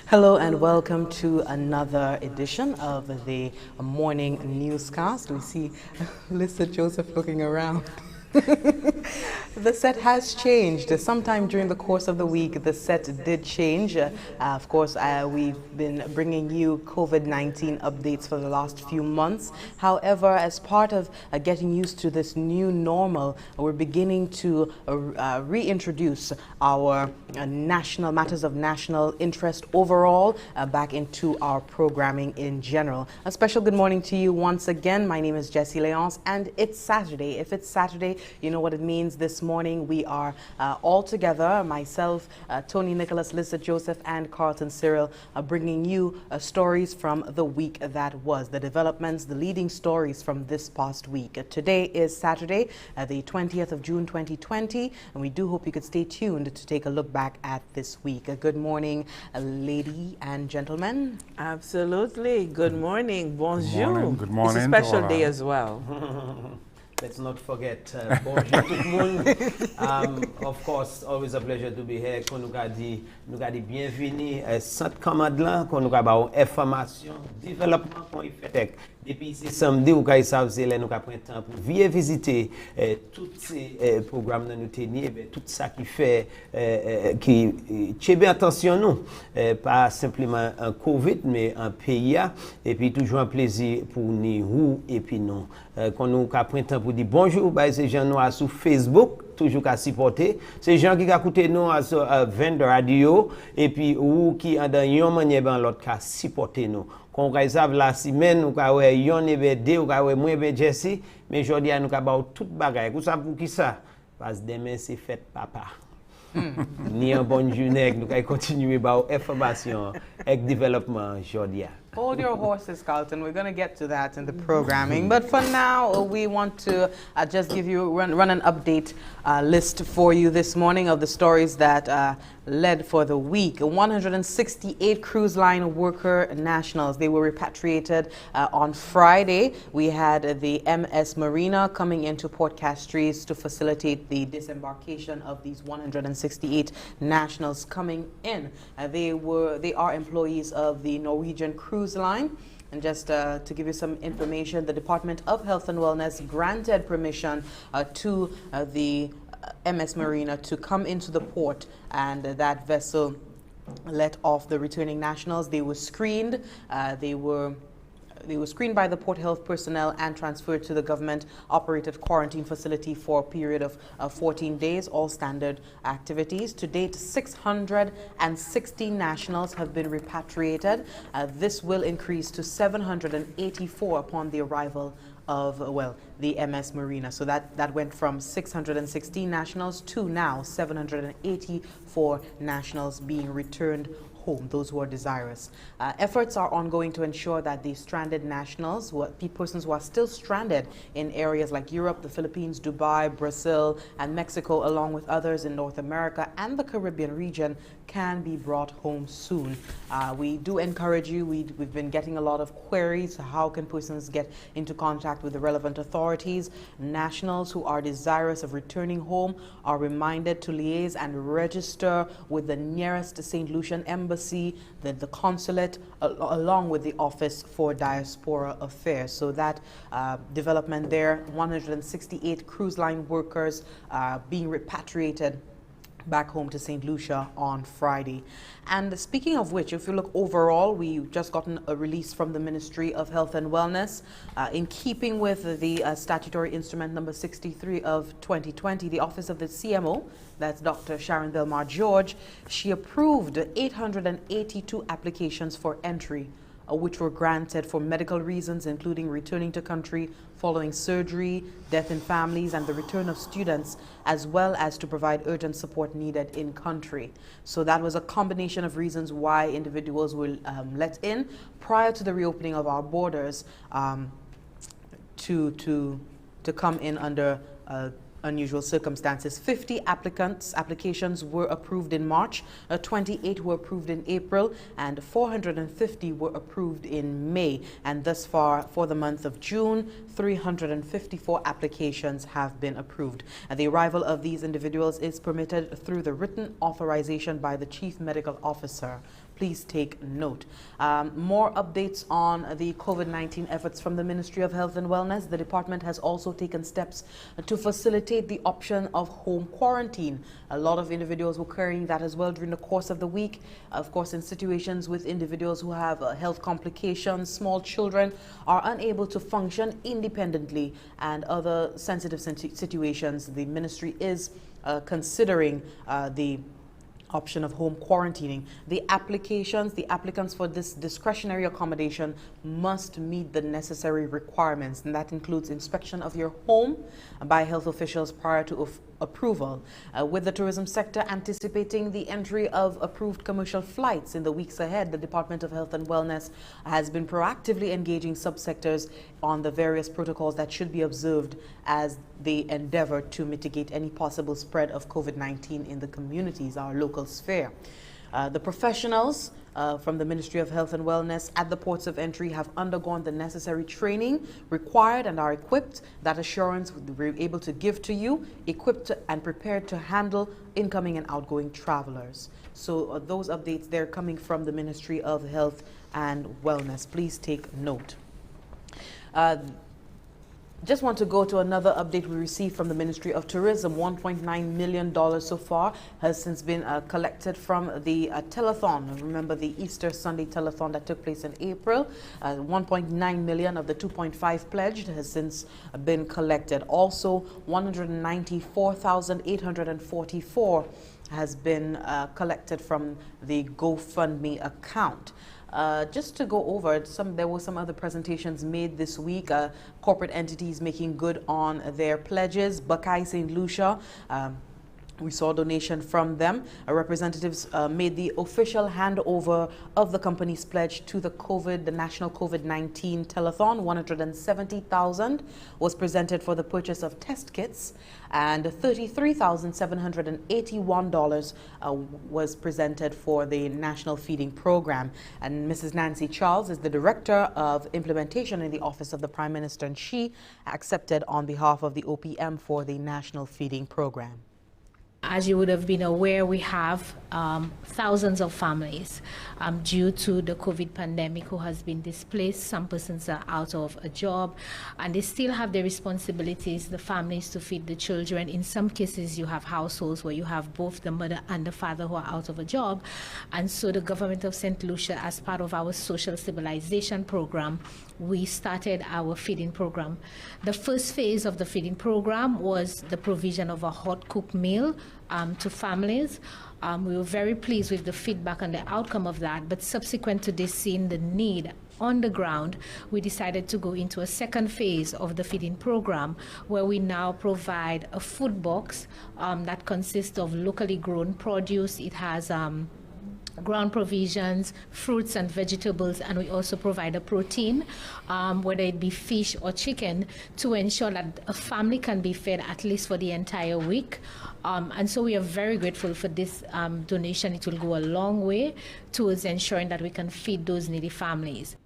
Hello and welcome to another edition of the morning newscast. We see Lisa Joseph looking around. The set has changed. Sometime during the course of the week, the set did change. Of course, we've been bringing you COVID-19 updates for the last few months. However, as part of getting used to this new normal, we're beginning to reintroduce our national matters of national interest overall back into our programming in general. A special good morning to you once again. My name is Jessie Leonce, and it's Saturday. If it's Saturday, you know what it means. This morning we are all together, myself, Tony Nicholas, Lisa Joseph, and Carlton Cyril, bringing you stories from the week that was, the developments, the leading stories from this past week. Today is Saturday, the 20th of June 2020, and we do hope you could stay tuned to take a look back at this week. Good morning, lady and gentlemen. Absolutely. Good morning. Bonjour. Good morning. It's a special day as well. Let's not forget, bonjour tout le monde. Of course, always a pleasure to be here. Qu'on nous a dit bienvenue à Sainte Commande, qu'on nous a ba information, développement qu'on y fait. Depuis ce samedi, vous avez savez, c'est là nous avons pris temps pour venir visiter tous ces programmes de nous tenir, tout ça qui fait, qui tient bien attention nous, pas simplement un Covid, mais un pays, et puis toujours un plaisir pour nous et puis nous. Quand nous avons pris temps pour dire bonjour, bah, ces gens nous sur Facebook, toujours qu'à supporter. Ces gens qui écoutent nous sur 20 radio, et puis ou qui en dans une manière dans l'autre cas supporter nous. Qu'on regarde la semaine, nous avons yon deux, nous avons moins ben Jesse, mais aujourd'hui nous avons toute bagaille. Vous savez pour qui ça? Parce que demain c'est fête papa. Ni un bon journée, nous allons continuer par information et développement aujourd'hui. Hold your horses, Carlton. We're going to get to that in the programming. But for now, we want to just give you, run an update list for you this morning of the stories that led for the week. 168 cruise line worker nationals. They were repatriated on Friday. We had the MS Marina coming into Port Castries to facilitate the disembarkation of these 168 nationals coming in. They are employees of the Norwegian cruise line. And just to give you some information, the Department of Health and Wellness granted permission to the MS Marina to come into the port, and that vessel let off the returning nationals. They were screened. They were screened by the port health personnel and transferred to the government-operated quarantine facility for a period of 14 days, all standard activities. To date, 660 nationals have been repatriated. This will increase to 784 upon the arrival of, the MS Marina. So that went from 616 nationals to now 784 nationals being returned home, those who are desirous. Efforts are ongoing to ensure that the stranded nationals, persons who are still stranded in areas like Europe, the Philippines, Dubai, Brazil, and Mexico, along with others in North America and the Caribbean region, can be brought home soon. We do encourage you. We've been getting a lot of queries. How can persons get into contact with the relevant authorities? Nationals who are desirous of returning home are reminded to liaise and register with the nearest Saint Lucian embassy, the consulate, along with the Office for Diaspora Affairs. So that development there, 168 cruise line workers being repatriated back home to Saint Lucia on Friday. And speaking of which, if you look overall, we just gotten a release from the Ministry of Health and Wellness. In keeping with the statutory instrument number 63 of 2020, the Office of the CMO, that's Dr. Sharon Delmar George, she approved 882 applications for entry, which were granted for medical reasons, including returning to country following surgery, death in families, and the return of students, as well as to provide urgent support needed in country. So that was a combination of reasons why individuals were let in prior to the reopening of our borders to come in under unusual circumstances. 50 applications were approved in March, 28 were approved in April, and 450 were approved in May. And thus far, for the month of June, 354 applications have been approved. And the arrival of these individuals is permitted through the written authorization by the Chief Medical Officer. Please take note. More updates on the COVID-19 efforts from the Ministry of Health and Wellness. The department has also taken steps to facilitate the option of home quarantine. A lot of individuals were carrying that as well during the course of the week. Of course, in situations with individuals who have health complications, small children are unable to function independently, and other sensitive situations, the ministry is considering the option of home quarantining. The applicants for this discretionary accommodation must meet the necessary requirements, and that includes inspection of your home by health officials prior to approval. With the tourism sector anticipating the entry of approved commercial flights in the weeks ahead, the Department of Health and Wellness has been proactively engaging subsectors on the various protocols that should be observed as they endeavor to mitigate any possible spread of COVID-19 in the communities, our local sphere. The professionals from the Ministry of Health and Wellness at the ports of entry have undergone the necessary training required and are equipped. That assurance we're able to give to you, equipped and prepared to handle incoming and outgoing travelers. So those updates, they're coming from the Ministry of Health and Wellness. Please take note. Just want to go to another update we received from the Ministry of Tourism. $1.9 million so far has since been collected from the telethon. Remember the Easter Sunday telethon that took place in April. 1.9 million of the 2.5 pledged has since been collected. Also, 194,844 has been collected from the GoFundMe account. Just to go over there were some other presentations made this week. Corporate entities making good on their pledges. Buckeye Saint Lucia, we saw a donation from them. Representatives made the official handover of the company's pledge to the National COVID-19 Telethon. 170,000 was presented for the purchase of test kits, and $33,781 was presented for the National Feeding Program. And Mrs. Nancy Charles is the Director of Implementation in the Office of the Prime Minister, and she accepted on behalf of the OPM for the National Feeding Program. As you would have been aware, we have thousands of families due to the COVID pandemic who has been displaced. Some persons are out of a job, and they still have their responsibilities, the families, to feed the children. In some cases, you have households where you have both the mother and the father who are out of a job. And so the government of Saint Lucia, as part of our social stabilization program, we started our feeding program. The first phase of the feeding program was the provision of a hot cooked meal to families. We were very pleased with the feedback and the outcome of that, but subsequent to this, seeing the need on the ground, we decided to go into a second phase of the feeding program, where we now provide a food box that consists of locally grown produce. It has ground provisions, fruits and vegetables, and we also provide a protein, whether it be fish or chicken, to ensure that a family can be fed at least for the entire week. And so we are very grateful for this donation. It will go a long way towards ensuring that we can feed those needy families.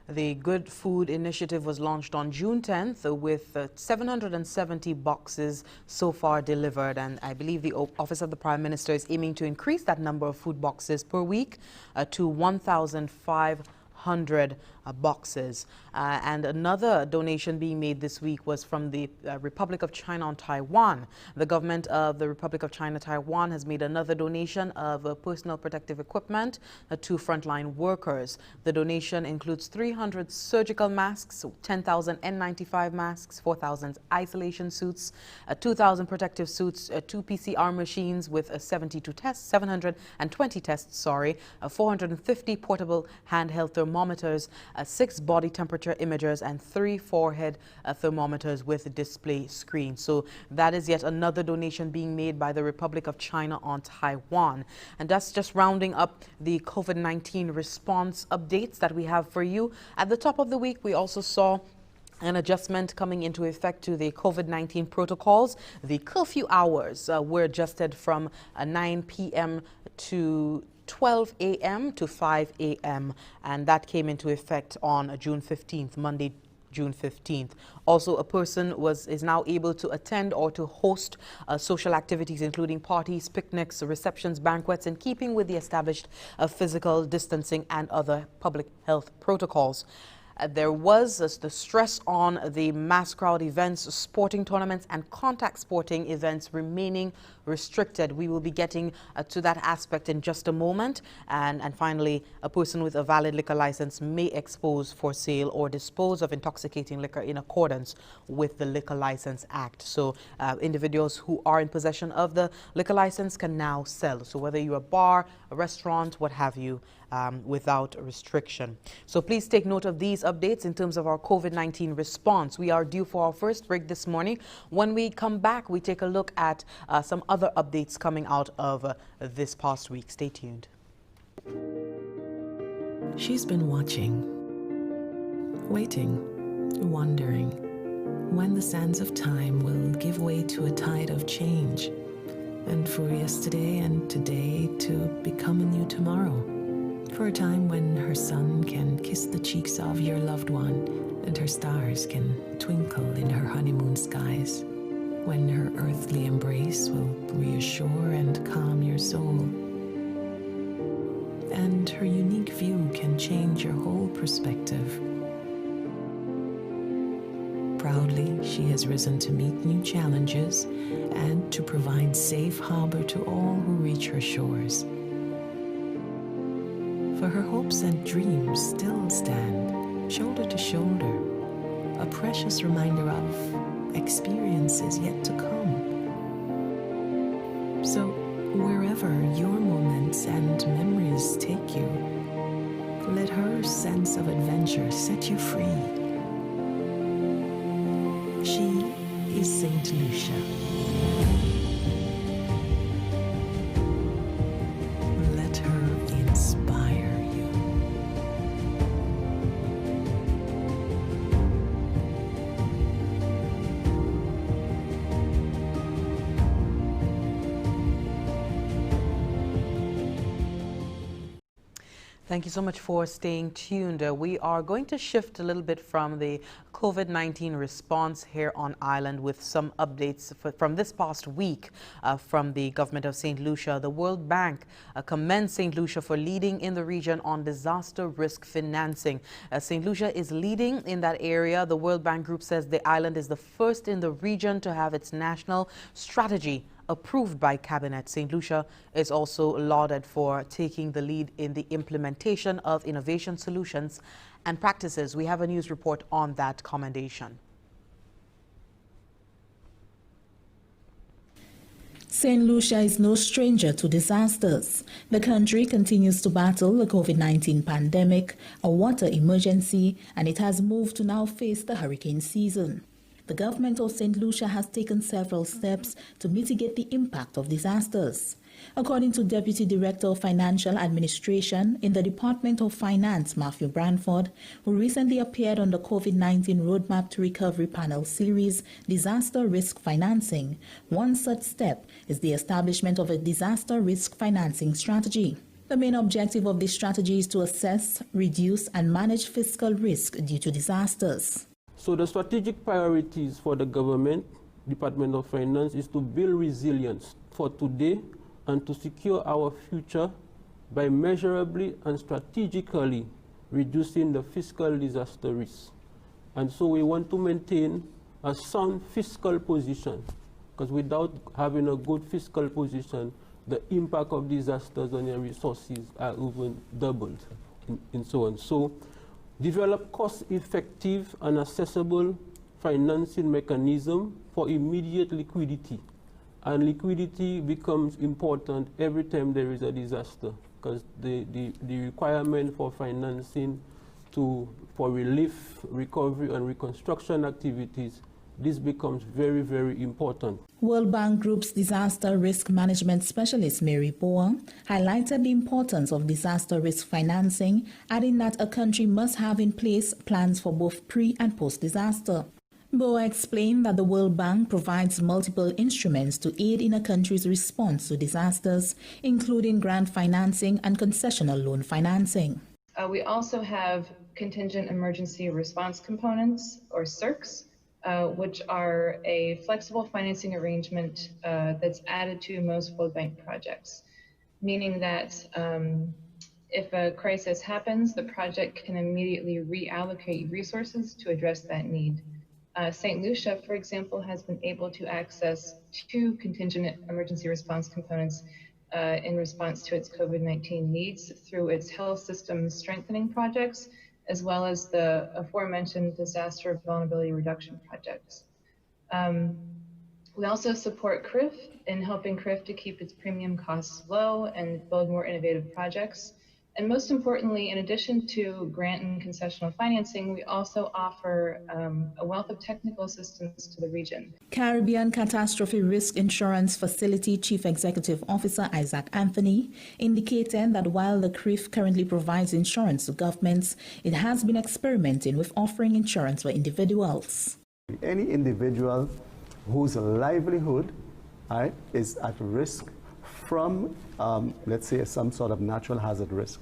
The Good Food Initiative was launched on June 10th with 770 boxes so far delivered, and I believe the Office of the Prime Minister is aiming to increase that number of food boxes per week to 1,500 boxes. And another donation being made this week was from the Republic of China on Taiwan. The government of the Republic of China Taiwan has made another donation of personal protective equipment to frontline workers. The donation includes 300 surgical masks, 10,000 N95 masks, 4,000 isolation suits, 2,000 protective suits, 2 PCR machines with 720 tests, 450 portable handheld thermometers, 6 body temperature imagers, and 3 forehead thermometers with display screens. So that is yet another donation being made by the Republic of China on Taiwan. And that's just rounding up the COVID-19 response updates that we have for you. At the top of the week, we also saw an adjustment coming into effect to the COVID-19 protocols. The curfew hours were adjusted from 9 p.m. to 12 a.m. to 5 a.m. and that came into effect on June 15th, Monday, June 15th. Also, a person is now able to attend or to host social activities, including parties, picnics, receptions, banquets, in keeping with the established physical distancing and other public health protocols. There was the stress on the mass crowd events, sporting tournaments and contact sporting events remaining restricted. We will be getting to that aspect in just a moment. And finally, a person with a valid liquor license may expose for sale or dispose of intoxicating liquor in accordance with the Liquor License Act. So individuals who are in possession of the liquor license can now sell. So whether you're a bar, a restaurant, what have you, without restriction. So please take note of these updates in terms of our COVID-19 response. We are due for our first break this morning. When we come back, we take a look at some other updates coming out of this past week. Stay tuned. She's been watching, waiting, wondering when the sands of time will give way to a tide of change, and for yesterday and today to become a new tomorrow. For a time when her sun can kiss the cheeks of your loved one and her stars can twinkle in her honeymoon skies. When her earthly embrace will reassure and calm your soul. And her unique view can change your whole perspective. Proudly, she has risen to meet new challenges and to provide safe harbor to all who reach her shores. For her hopes and dreams still stand, shoulder to shoulder, a precious reminder of experiences yet to come. So, wherever your moments and memories take you, let her sense of adventure set you free. She is Saint Lucia. Let her inspire you. Thank you so much for staying tuned. We are going to shift a little bit from the COVID-19 response here on island with some updates from this past week from the government of Saint Lucia. The World Bank commends Saint Lucia for leading in the region on disaster risk financing. Saint Lucia is leading in that area. The World Bank Group says the island is the first in the region to have its national strategy approved by Cabinet. Saint Lucia is also lauded for taking the lead in the implementation of innovation solutions and practices. We have a news report on that commendation. Saint Lucia is no stranger to disasters. The country continues to battle the COVID-19 pandemic, a water emergency, and it has moved to now face the hurricane season. The government of Saint Lucia has taken several steps to mitigate the impact of disasters. According to Deputy Director of Financial Administration in the Department of Finance, Matthew Branford, who recently appeared on the COVID-19 Roadmap to Recovery panel series, Disaster Risk Financing, one such step is the establishment of a disaster risk financing strategy. The main objective of this strategy is to assess, reduce, and manage fiscal risk due to disasters. So the strategic priorities for the government, Department of Finance, is to build resilience for today and to secure our future by measurably and strategically reducing the fiscal disaster risk. And so we want to maintain a sound fiscal position, because without having a good fiscal position, the impact of disasters on your resources are even doubled and so on. So develop cost-effective and accessible financing mechanism for immediate liquidity. And liquidity becomes important every time there is a disaster, because the requirement for financing for relief, recovery, and reconstruction activities, this becomes very, very important. World Bank Group's disaster risk management specialist Mary Boer highlighted the importance of disaster risk financing, adding that a country must have in place plans for both pre- and post-disaster. Boer explained that the World Bank provides multiple instruments to aid in a country's response to disasters, including grant financing and concessional loan financing. We also have Contingent Emergency Response Components, or CERCs, which are a flexible financing arrangement that's added to most World Bank projects, meaning that if a crisis happens, the project can immediately reallocate resources to address that need. Saint Lucia, for example, has been able to access 2 contingent emergency response components in response to its COVID-19 needs through its health system strengthening projects, as well as the aforementioned disaster vulnerability reduction projects. We also support CRIF in helping CRIF to keep its premium costs low and build more innovative projects. And most importantly, in addition to grant and concessional financing, we also offer a wealth of technical assistance to the region. Caribbean Catastrophe Risk Insurance Facility Chief Executive Officer Isaac Anthony indicated that while the CRIF currently provides insurance to governments, it has been experimenting with offering insurance for individuals. Any individual whose livelihood is at risk from, let's say, some sort of natural hazard risk.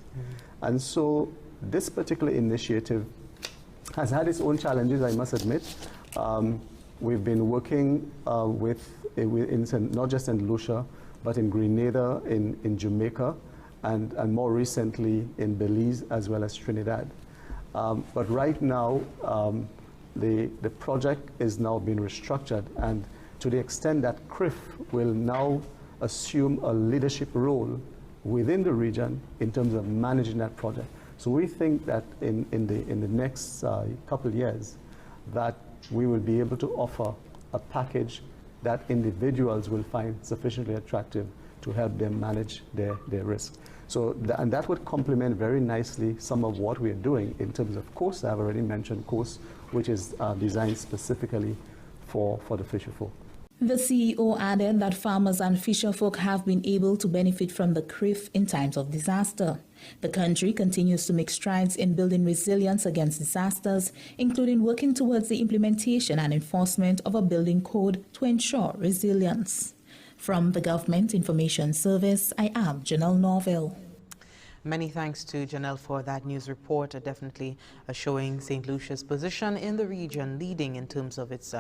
And so this particular initiative has had its own challenges, I must admit. We've been working not just in Lucia, but in Grenada, in Jamaica, and more recently in Belize as well as Trinidad. But right now, the project is now being restructured, and to the extent that CRIF will now assume a leadership role within the region in terms of managing that project. So we think that in the next couple of years that we will be able to offer a package that individuals will find sufficiently attractive to help them manage their risk. So and that would complement very nicely some of what we are doing in terms of COAST. I've already mentioned COAST, which is designed specifically for the fisherfolk. The CEO added that farmers and fisherfolk have been able to benefit from the CRIF in times of disaster. The country continues to make strides in building resilience against disasters, including working towards the implementation and enforcement of a building code to ensure resilience. From the Government Information Service, I am Janelle Norville. Many thanks to Janelle for that news report, definitely showing St. Lucia's position in the region, leading in terms of its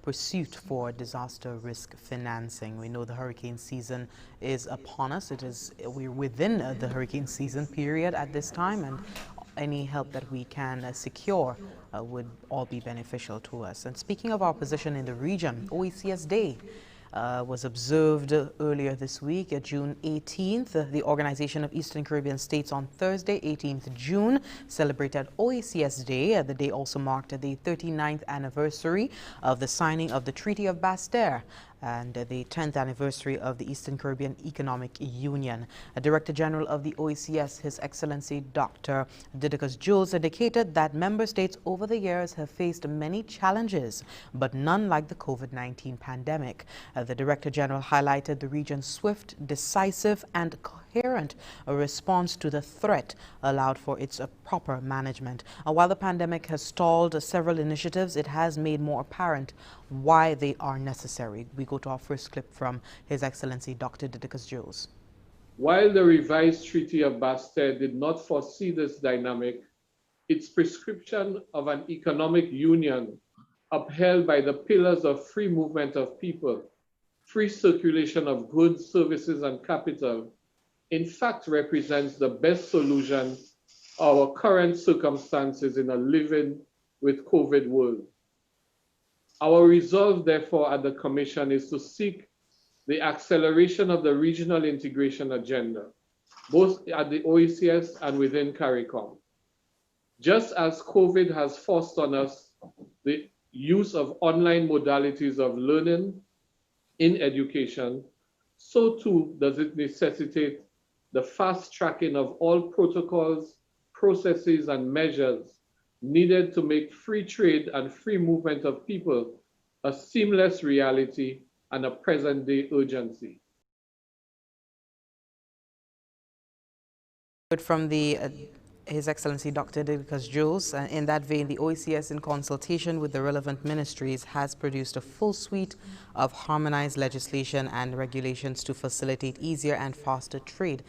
pursuit for disaster risk financing. We know the hurricane season is upon us. We're within the hurricane season period at this time, and any help that we can secure would all be beneficial to us. And speaking of our position in the region, OECS Day was observed earlier this week, June 18th. The Organization of Eastern Caribbean States on Thursday, 18th June, celebrated OECS Day. The day also marked the 39th anniversary of the signing of the Treaty of Basse-Terre and the 10th anniversary of the Eastern Caribbean Economic Union. Director General of the OECS, His Excellency Dr. Didacus Jules, indicated that member states over the years have faced many challenges, but none like the COVID-19 pandemic. The Director General highlighted the region's swift, decisive, and coherent response to the threat allowed for its proper management. While the pandemic has stalled several initiatives, it has made more apparent why they are necessary. We go to our first clip from His Excellency Dr. Didacus Jules. While the revised Treaty of Basse-Terre did not foresee this dynamic, its prescription of an economic union upheld by the pillars of free movement of people, free circulation of goods, services, and capital, in fact represents the best solution our current circumstances in a living with COVID world. Our resolve, therefore, at the Commission is to seek the acceleration of the regional integration agenda, both at the OECS and within CARICOM. Just as COVID has forced on us the use of online modalities of learning in education, so too does it necessitate the fast tracking of all protocols, processes, and measures needed to make free trade and free movement of people a seamless reality and a present-day urgency. From His Excellency Dr. Didacus Jules. In that vein, the OECS, in consultation with the relevant ministries, has produced a full suite of harmonized legislation and regulations to facilitate easier and faster trade.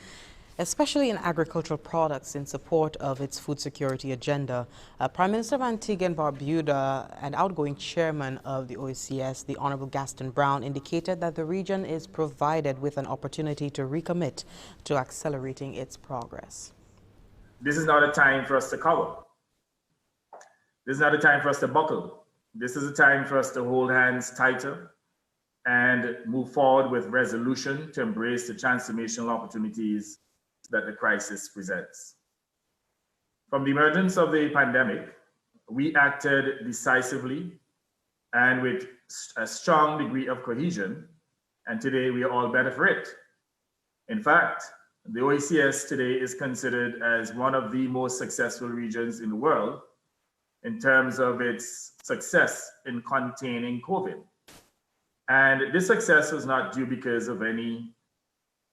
especially in agricultural products in support of its food security agenda. Prime Minister of Antigua and Barbuda and outgoing chairman of the OECS, the Honorable Gaston Brown, indicated that the region is provided with an opportunity to recommit to accelerating its progress. This is not a time for us to cower. This is not a time for us to buckle. This is a time for us to hold hands tighter and move forward with resolution to embrace the transformational opportunities that the crisis presents. From the emergence of the pandemic, we acted decisively and with a strong degree of cohesion, and today we are all better for it. In fact, the OECS today is considered as one of the most successful regions in the world in terms of its success in containing COVID. And this success was not due because of any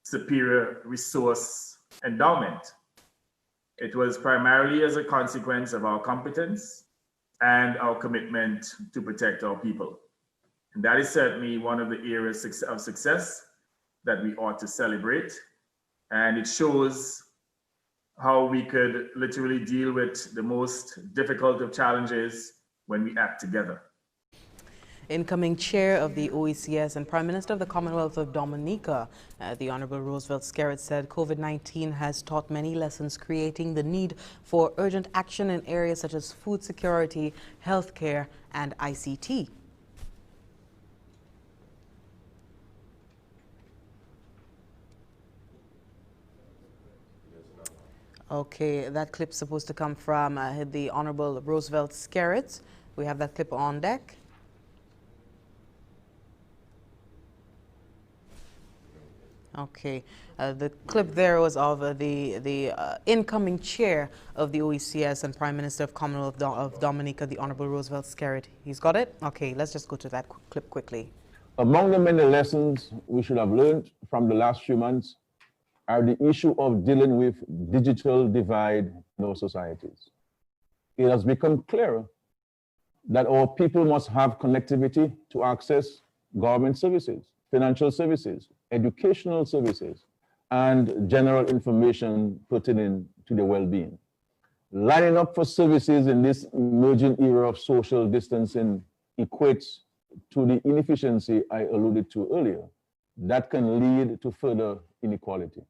superior resource endowment. It was primarily as a consequence of our competence and our commitment to protect our people. And that is certainly one of the areas of success that we ought to celebrate. And it shows how we could literally deal with the most difficult of challenges when we act together. Incoming chair of the OECS and Prime Minister of the Commonwealth of Dominica, the Honorable Roosevelt Skerrit, said COVID-19 has taught many lessons, creating the need for urgent action in areas such as food security, healthcare, and ICT. Okay, that clip's supposed to come from the Honorable Roosevelt Skerrit. We have that clip on deck. Okay, the clip there was of the incoming chair of the OECS and Prime Minister of Commonwealth of Dominica, the Honorable Roosevelt Skerrit. He's got it? Okay, let's just go to that clip quickly. Among the many lessons we should have learned from the last few months are the issue of dealing with digital divide in our societies. It has become clear that our people must have connectivity to access government services, financial services, educational services, and general information pertaining to their well-being. Lining up for services in this emerging era of social distancing equates to the inefficiency I alluded to earlier that can lead to further inequality.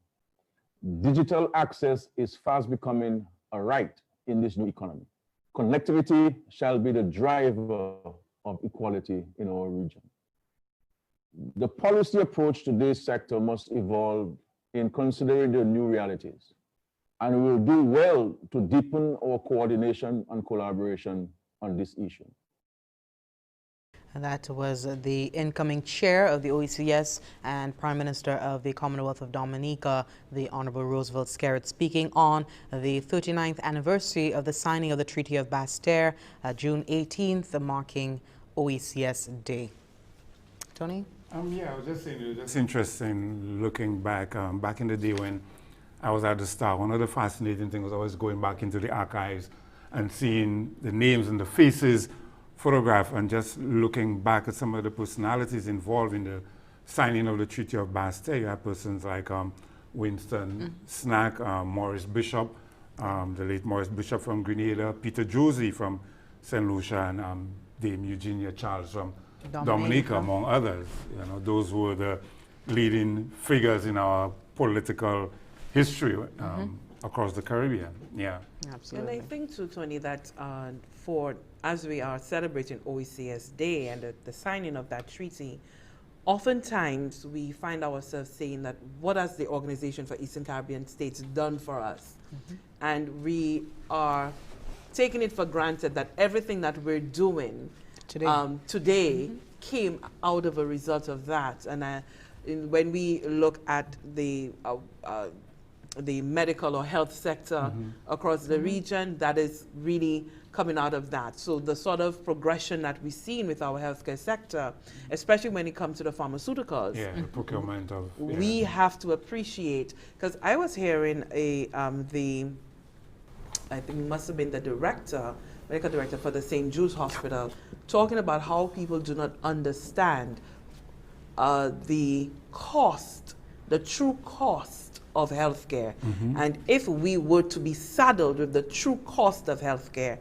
Digital access is fast becoming a right in this new economy. Connectivity shall be the driver of equality in our region. The policy approach to this sector must evolve in considering the new realities, and we will do well to deepen our coordination and collaboration on this issue. And that was the incoming chair of the OECS and Prime Minister of the Commonwealth of Dominica, the Honorable Roosevelt Skerrit, speaking on the 39th anniversary of the signing of the Treaty of Bastère, June 18th, marking OECS Day. Tony? Yeah, I was just saying, it was just interesting looking back, back in the day when I was at the Star. One of the fascinating things was always going back into the archives and seeing the names and the faces photographed and just looking back at some of the personalities involved in the signing of the Treaty of Bastère. You have persons like Winston Snack, Maurice Bishop, the late Maurice Bishop from Grenada, Peter Josie from Saint Lucia, and Dame Eugenia Charles from Dominica, among others. You know, those were the leading figures in our political history across the Caribbean. Yeah, absolutely. And I think too, Tony, that as we are celebrating OECS Day and the signing of that treaty, oftentimes we find ourselves saying that what has the Organization for Eastern Caribbean States done for us? And we are taking it for granted that everything that we're doing today came out of a result of that. And when we look at the medical or health sector across the region, that is really coming out of that. So the sort of progression that we've seen with our healthcare sector, especially when it comes to the pharmaceuticals, the procurement of, we have to appreciate, because I was hearing I think it must have been the medical director for the St. Jude's Hospital, talking about how people do not understand the true cost of healthcare. And if we were to be saddled with the true cost of healthcare,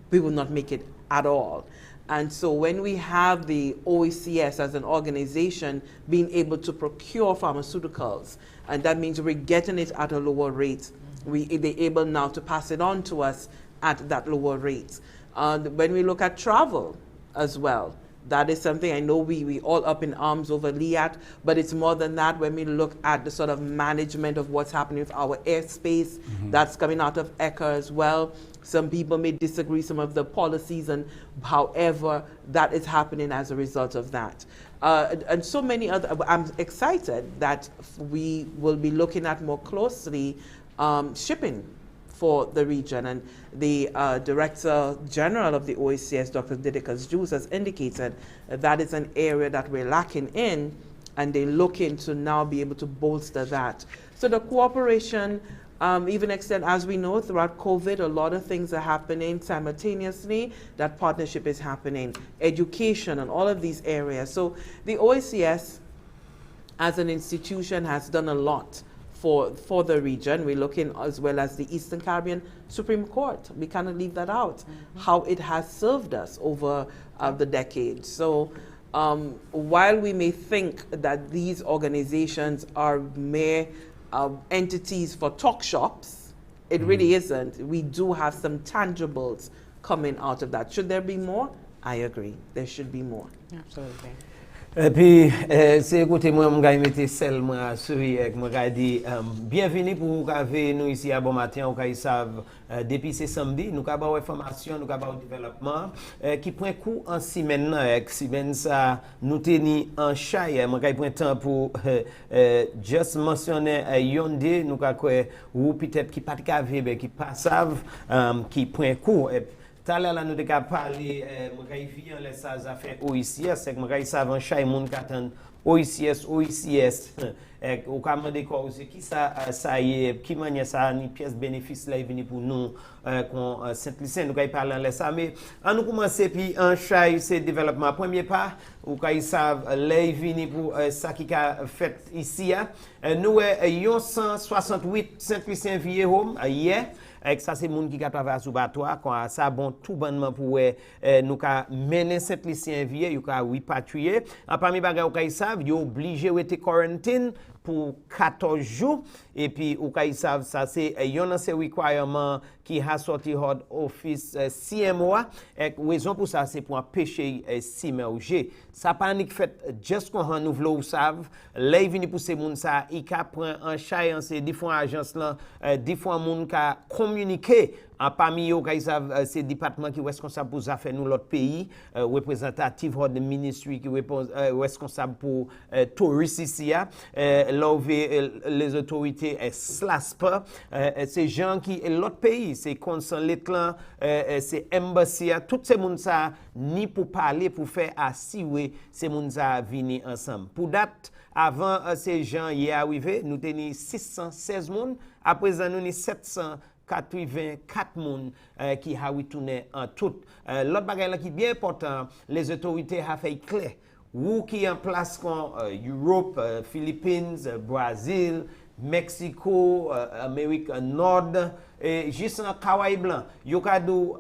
we will not make it at all. And so when we have the OECS as an organization being able to procure pharmaceuticals, and that means we're getting it at a lower rate, they're able now to pass it on to us at that lower rate. When we look at travel as well, that is something I know we all up in arms over LIAT, but it's more than that. When we look at the sort of management of what's happening with our airspace, that's coming out of ECHA as well. Some people may disagree some of the policies, and however that is happening as a result of that. And so many other, I'm excited that we will be looking at more closely shipping for the region, and the Director General of the OECS, Dr. Didicus Juice, has indicated that is an area that we're lacking in, and they're looking to now be able to bolster that. So the cooperation, even extend, as we know, throughout COVID, a lot of things are happening simultaneously. That partnership is happening, education, and all of these areas. So the OECS, as an institution, has done a lot for the region. We're looking as well as the Eastern Caribbean Supreme Court. We cannot leave that out, how it has served us over the decades. So while we may think that these organizations are mere entities for talk shops, it really isn't. We do have some tangibles coming out of that. Should there be more? I agree. There should be more. Absolutely. Et puis, c'est écoutez, moi, je vais mettre celle moi sourire, moi je dis bienvenue pour vous avez nous ici à bon matin, on vous savent depuis ce samedi, nous avons une formation, nous avons un développement qui prend coup en semaine semaine ça nous tenir en chaille, moi je prends temps pour juste mentionner Yondé, nous avons ou peut-être qui pas de qui pas savent qui prend coup. Tout à l'heure, nous avons parlé, je vais les affaires OICS, c'est que je savais que les gens qui attendent OICS, au cas de quoi aussi, qui ça y est, qui manière ça, ni pièce bénéfice là, venu pour nous, qu'on Saint Lucia, nous avons parlé de ça, mais on nous commence puis en chai, c'est développement. Premier pas, ou quand ils savent, là, venu pour ça qui a fait ici, nous avons 168 Saint Lucia Vie Home, hier. Avec ça, c'est les gens qui travaillent sous bateau, quand ça bon tout bonnement pour nous mener Saint Lucia vie, nous repatrier. En parmi bagay ou savent, ils obligé de quarantine pour 14 jours et puis ou savent ça c'est un ces requirement qui a sorti hard office 6 mois et raison pour ça c'est pour empêcher s'immerger ça panique fait juste qu'on nous vle savent là vini pour ces monde ça il prend en charge ces différentes agences là différents monde qui communiquer parmi eux qui savent ces départements qui sont responsables pour affaires nous l'autre pays représentatif de ministry qui responsable pour touristes ici les autorités SLASP ces gens qui l'autre pays c'est consulate là c'est embassy tout ces monde ça ni pour parler pour faire assurer ces monde ça venir ensemble pour date avant ces gens y arrivé nous teni 616 monde après nous ni 784 monde qui a retourné en tout l'autre bagage qui est bien important les autorités ont fait clair ou qui en place comme Europe, Philippines, Brazil, Mexico, Amérique Nord, et juste en Kawaii blanc, yo ka do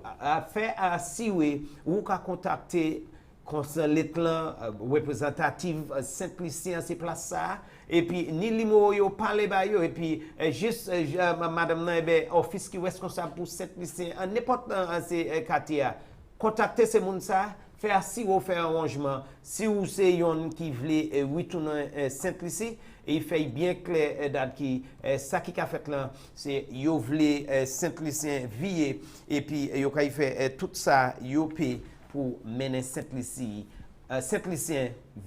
faire assurer ou ka contacter consulate là représentative Saint Lucia ces place ça et puis ni limo yo parler ba yo et puis juste madame nan office qui responsable pour Saint Lucia en n'importe c'est Katia contacter ces monde ça faire si vous faire arrangement si vous c'est yon qui voulait retourner Saint Lucie et il fait bien clair date qui ça qui a fait là c'est yo voulait Saint Lucien vie et puis yo ka fait tout ça yo paye pour mener Saint Lucien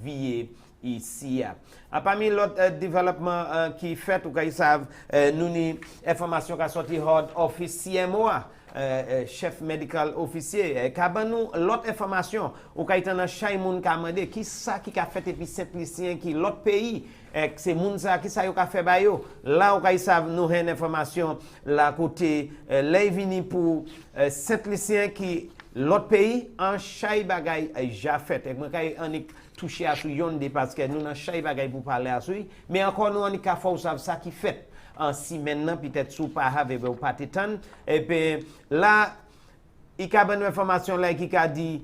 vie ici a parmi l'autre développement qui fait ou ka savent nous ni information qui sorti hard office CMOA chef médical officier kaban nous l'autre information ou ka dans chaque monde ka mandé qui ça qui a fait et puis Saint Lucien qui l'autre pays c'est moun ça qui ça yo ka fait ba yo là ou ka savent nous une information là côté là vini pour Saint Lucien qui l'autre pays en chaque bagay ja fait et moi kay on est touché à sou yonde parce que nous dans chaque bagay pour parler à sou mais encore nous on ka faut savoir ça qui fait en semaine peut-être sous pas avec ou pas tétan et puis là il y a une information là qui a dit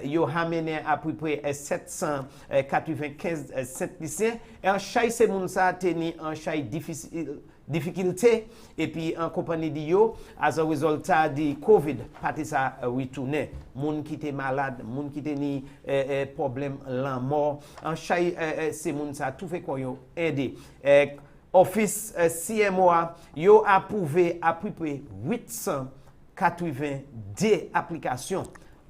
yo ramené à peu près 795 Saint-Lucia et en chaque ces moun ça tenu en chaque difficulté et puis en compagnie de yo as a résultat de Covid parti ça retourner moun qui était malade moun qui était ni problème la mort en chaque ces moun ça tout fait quoi yo aider office CMOA yo approuvé à peu près 882 applications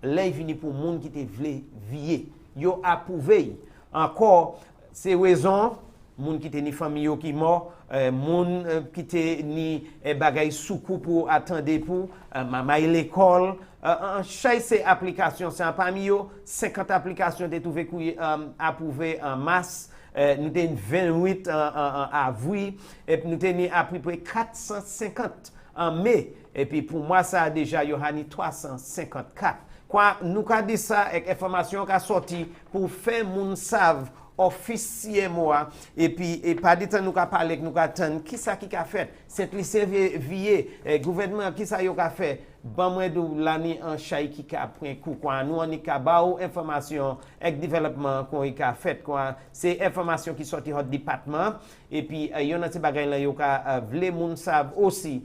là vini pour monde qui te vle vier yo approuvé encore c'est raison moun qui te ni famille qui mort moun qui te ni bagay soukou pour attendre pour maman l'école en chaque ces applications c'est parmi yo 50 applications te trouvé approuvé en masse nous avons 28 en avril et nous avons à peu près 450 en mai et puis pour moi ça a déjà yo hani 354 quoi nous ka dit ça avec information qu'a sorti pour faire moun savent officiellement et puis et pas dit nous ka parler nous ka attendre qui ça qui a fait Saint Lucia vier gouvernement qui ça yo ka fait ban moi de l'année en chay qui a pris coup quoi nous on ka ba information avec développement qu'on a fait quoi c'est information qui sorti hot département et puis yon a ti bagay là yo ka vle moun savent aussi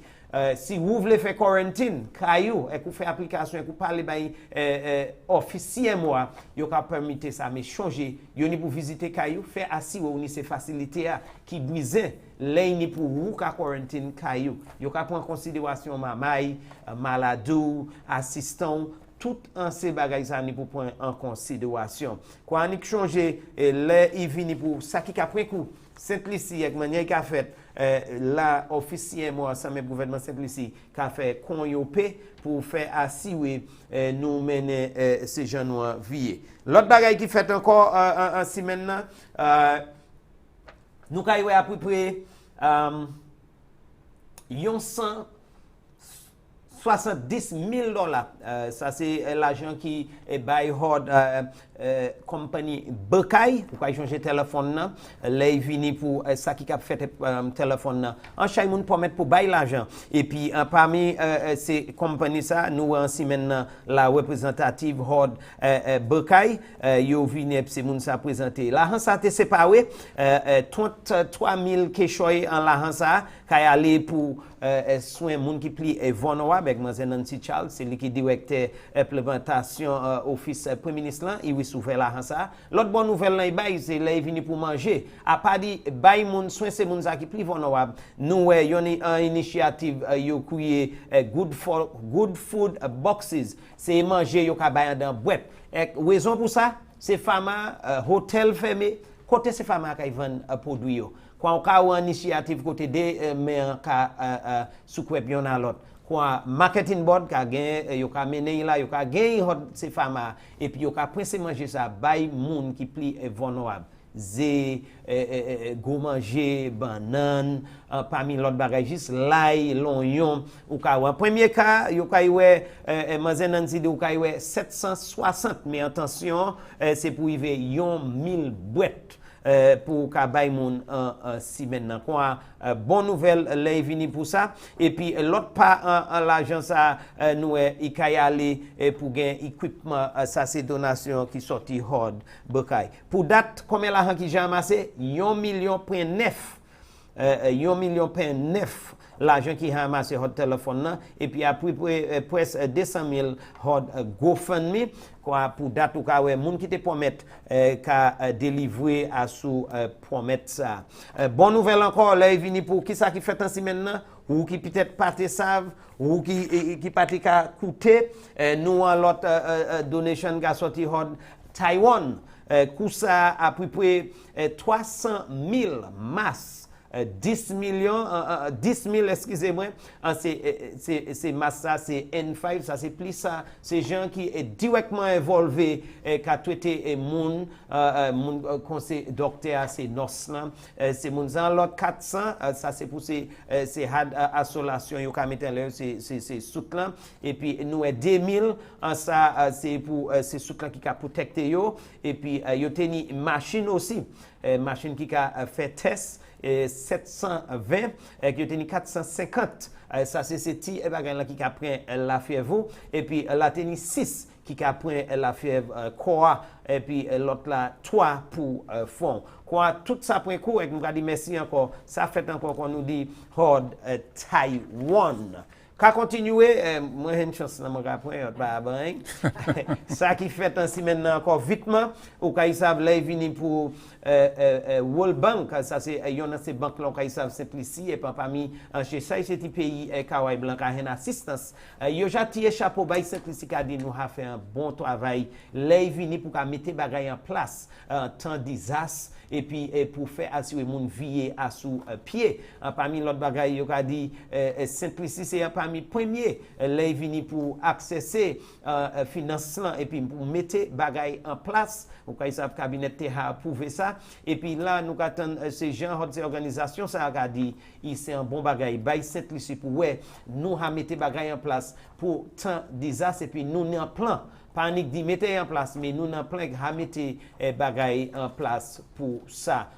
si vous voulez faire quarantine, caillou, et vous fait application, et vous parlez officiellement, vous pouvez permettre ça, mais changer, vous pouvez pour visiter caillou, faire assis ou ces facilités qui brisent les pour vous quarantine caillou. Vous pouvez prendre en considération mamay, maladou, assistant, tout en ces bagages ça pour prendre en considération. Quand on changer les il vient pour ça qui après coup Saint Lucia avec manière qu'a fait là officiellement ensemble avec gouvernement Saint Lucia qu'a fait conyope pour faire assurer nous mener ces jeunes vie. L'autre bagaille qui fait encore en semaine nous kay à peu près 170 000 $. Ça c'est l'argent qui est by hord compagnie Bekay pour changer téléphone là là vini pour ça qui a fait téléphone là en chaque monde permettre pour bailler l'argent et puis parmi ces compagnies ça nous en semaine la représentative hord Bekay yo vini ces monde ça présenter l'argent ça été séparé 33 000 kéchoy en l'argent ça kay aller pour soin monde qui pli vulnérable avec Nancy Charles c'est lui qui directeur implémentation office premier ministre là il souffert l'argent ça l'autre bonne nouvelle là il c'est là il venu pour manger à pas dit bail moun soin c'est moun ça qui pli vulnérable nous yon une initiative yo crié good food boxes c'est manger yo ka bail dans boîte raison pour ça c'est femme hôtel fermé côté c'est femme qui vend produit yo quand on a une initiative côté des mais ka sous quoi bien à l'autre quoi marketing board ka gain yo ka mener là yo ka gain ces femmes et puis yo ka presse manger ça bay moun qui pli vulnérable zé go manger banane parmi l'autre bagage juste l'ail l'oignon ou ka en premier cas yo ka ouais mazen si ou ka ouais 760 mais attention c'est pour arriver 1000 boîtes pour kabay moun si maintenant quoi bonne nouvelle là vini pour ça et puis l'autre part l'argent ça nous il kay aller pour gain équipement ça c'est donation qui sorti hord Bekay pour date combien l'argent qui j'ai amassé 1,9 million 1,9 million l'argent qui a amassé hot téléphone là et puis après presque 200 000 hot GoFundMe quoi pour date ou ka moun qui te promettre ka délivrer à sous promettre ça bonne nouvelle encore là vini pour qui ça qui fait en semaine là ou qui peut-être pas te savent ou qui pas te coûter nous en l'autre donation qui sorti hot Taiwan ça à peu près 300 000 masses 10 000 excusez-moi c'est massa c'est N5 ça c'est plus ça c'est gens qui est directement involvé qu'a traité moun conseil docteur c'est Noslan c'est moun en l'autre 400 ça c'est pour c'est isolation yo ka mettre là c'est soutlan et puis nous 2000 ça c'est pour c'est soutlan qui ka protecter yo et puis yo teni machine aussi machine qui a fait test 720 et qui a tenu 450. Ça c'est ces bagay là qui a pris la fièvre et puis la tenu 6 qui a pris la fièvre quoi et puis l'autre là 3 pour fond. Quoi tout ça prend coup et nous dit merci encore. Ça fait encore qu'on nous dit horde Taiwan. Qu'à continuer, moi j'ai une chance dans mon rapport, ça qui fait ainsi maintenant encore vitement, ou quand ils savent là, ils viennent pour World Bank, ça c'est une de ces banques là, quand ils savent simplifier, et parmi chez ça, c'est un pays Kawaii Blanc à une assistance. Ils ont tiré chapeau, bah, simplifier, nous avons fait un bon travail, là, ils viennent pour mettre les bagages en place en temps de désastre. Et puis pour faire assurer mon vie à sous pied. Parmi l'autre bagaille, il a dit simplicité c'est parmi premier les vini pour accéder financement et puis pour mettre bagaille en place. Donc ils savent cabinet a approuvé ça et puis là nous attendons ces gens ces organisations ça a dit c'est un bon bagaille bail simplicité pour ouais nous a mettre bagaille en place pour tant désastre et puis nous en plan panique dit mettez en place mais nous n'en plein à mettre bagaille en place pour ça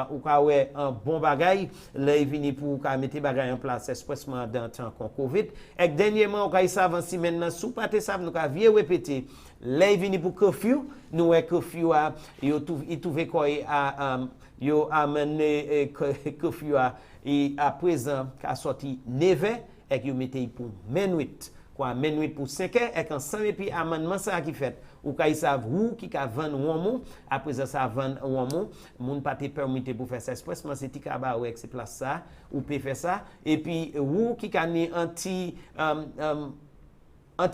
ou ka ouais un bon bagaille là il vini pour ka mettre bagaille en place expressément dans temps qu'on Covid et dernièrement on ça avancer maintenant sous paté ça nous ka vieux répéter là il vini pour curfew nous est curfew a il trouvé quoi a yo amené curfew a et à présent qu'a sorti 9h et yo mettez pour minuit quoi minuit pour 5h et quand 100 et puis amendement ça qui fait ou quand ils savent où qui ka vendre womo après ça vendre womo moun pas te permis pour faire ça expressement c'est tikaba ou c'est place ça ou peut faire ça et puis ou qui ka ni anti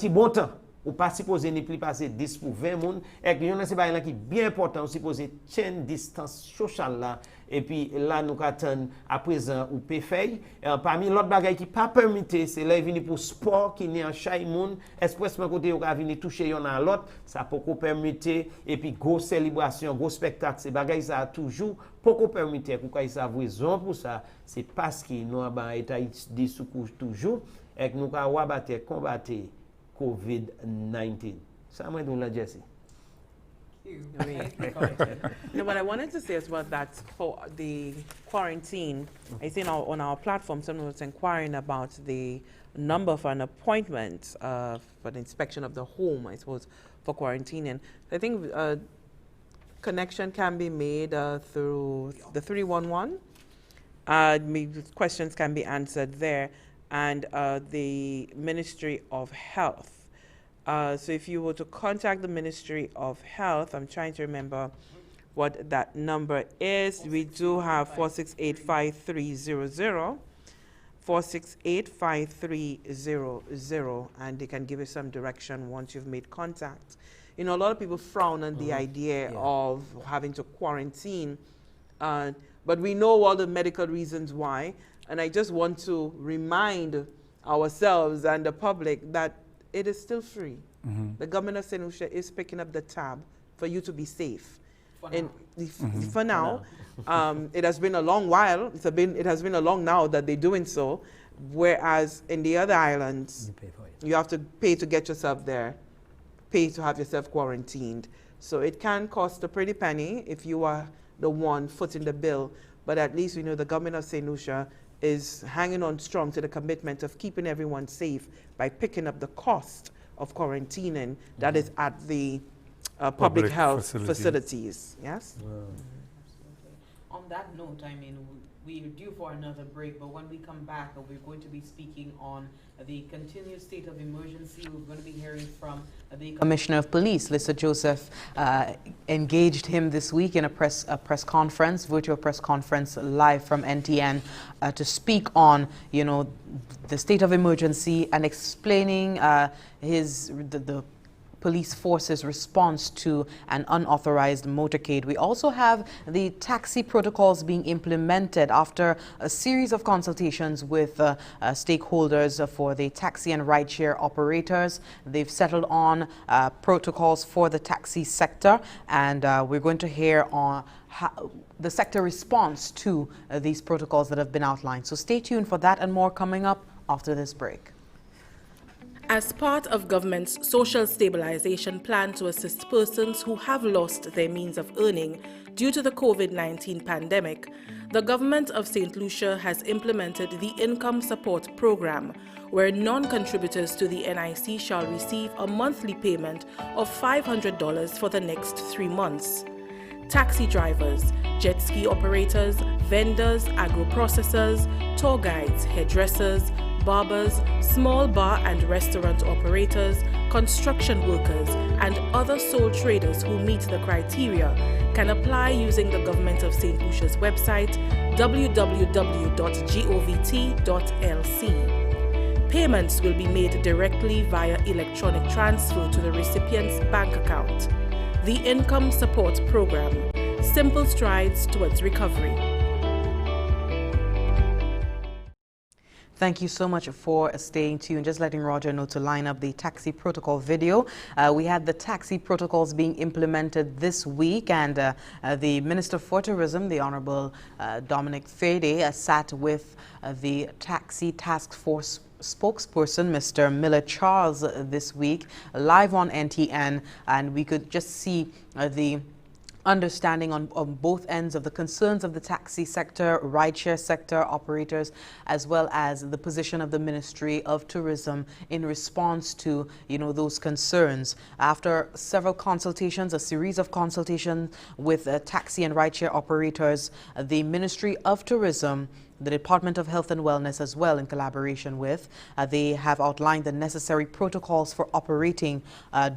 bon temps ou pas supposé ni plus passer 10 pour 20 moun et que yon c'est pas là qui bien important ou supposé chaîne distance sociale là et puis là nous attend à présent ou peut faire parmi l'autre bagaille qui pas permis c'est là venir pour sport qui ni en chay moun expressement côté ou venir toucher yon à l'autre ça peut permettre et puis grosse célébration gros spectacle c'est bagaille ça toujours beaucoup permettre pourquoi ils savent raison pour ça c'est parce que nous en état de secours toujours et que nous ka combattre COVID-19. Ça m'a dit Jesse. No, what I wanted to say is about that for the quarantine. I see now on our platform someone was inquiring about the number for an appointment for the inspection of the home, I suppose, for quarantining. I think connection can be made through the 311. Questions can be answered there. And the Ministry of Health. So if you were to contact the Ministry of Health, I'm trying to remember what that number is. We do have 468-5300, 468-5300, and they can give you some direction once you've made contact. You know, a lot of people frown on the idea of having to quarantine, but we know all the medical reasons why. And I just want to remind ourselves and the public that it is still free. The government of Saint Lucia is picking up the tab for you to be safe. For now, it has been a long while. It has been a long now that they're doing so. Whereas in the other islands, you have to pay to get yourself there, pay to have yourself quarantined. So it can cost a pretty penny if you are the one footing the bill. But at least we know the government of Saint Lucia is hanging on strong to the commitment of keeping everyone safe by picking up the cost of quarantining that is at the public health facilities. Yes? On that note, I mean, we're due for another break, but when we come back, we're going to be speaking on the continued state of emergency. We're going to be hearing from the Commissioner of Police, Lisa Joseph, engaged him this week in a press conference, virtual press conference live from NTN to speak on, you know, the state of emergency and explaining the police force's response to an unauthorized motorcade. We also have the taxi protocols being implemented after a series of consultations with stakeholders for the taxi and rideshare operators. They've settled on protocols for the taxi sector, and we're going to hear on how the sector response to these protocols that have been outlined. So stay tuned for that and more coming up after this break. As part of government's social stabilization plan to assist persons who have lost their means of earning due to the COVID-19 pandemic, the government of Saint Lucia has implemented the Income Support Program, where non-contributors to the NIC shall receive a monthly payment of $500 for the next 3 months. Taxi drivers, jet ski operators, vendors, agro-processors, tour guides, hairdressers, barbers, small bar and restaurant operators, construction workers, and other sole traders who meet the criteria can apply using the Government of St. Lucia's website www.govt.lc. Payments will be made directly via electronic transfer to the recipient's bank account. The Income Support Program, simple strides towards recovery. Thank you so much for staying tuned. Just letting Roger know to line up the taxi protocol video. We had the taxi protocols being implemented this week, and the Minister for Tourism, the Honorable Dominica, sat with the Taxi Task Force spokesperson, Mr. Miller Charles, this week, live on NTN, and we could just see the understanding on both ends of the concerns of the taxi sector, rideshare sector operators, as well as the position of the Ministry of Tourism in response to, those concerns. After several consultations, a series of consultations with taxi and rideshare operators, the Ministry of Tourism, the Department of Health and Wellness as well, in collaboration with, they have outlined the necessary protocols for operating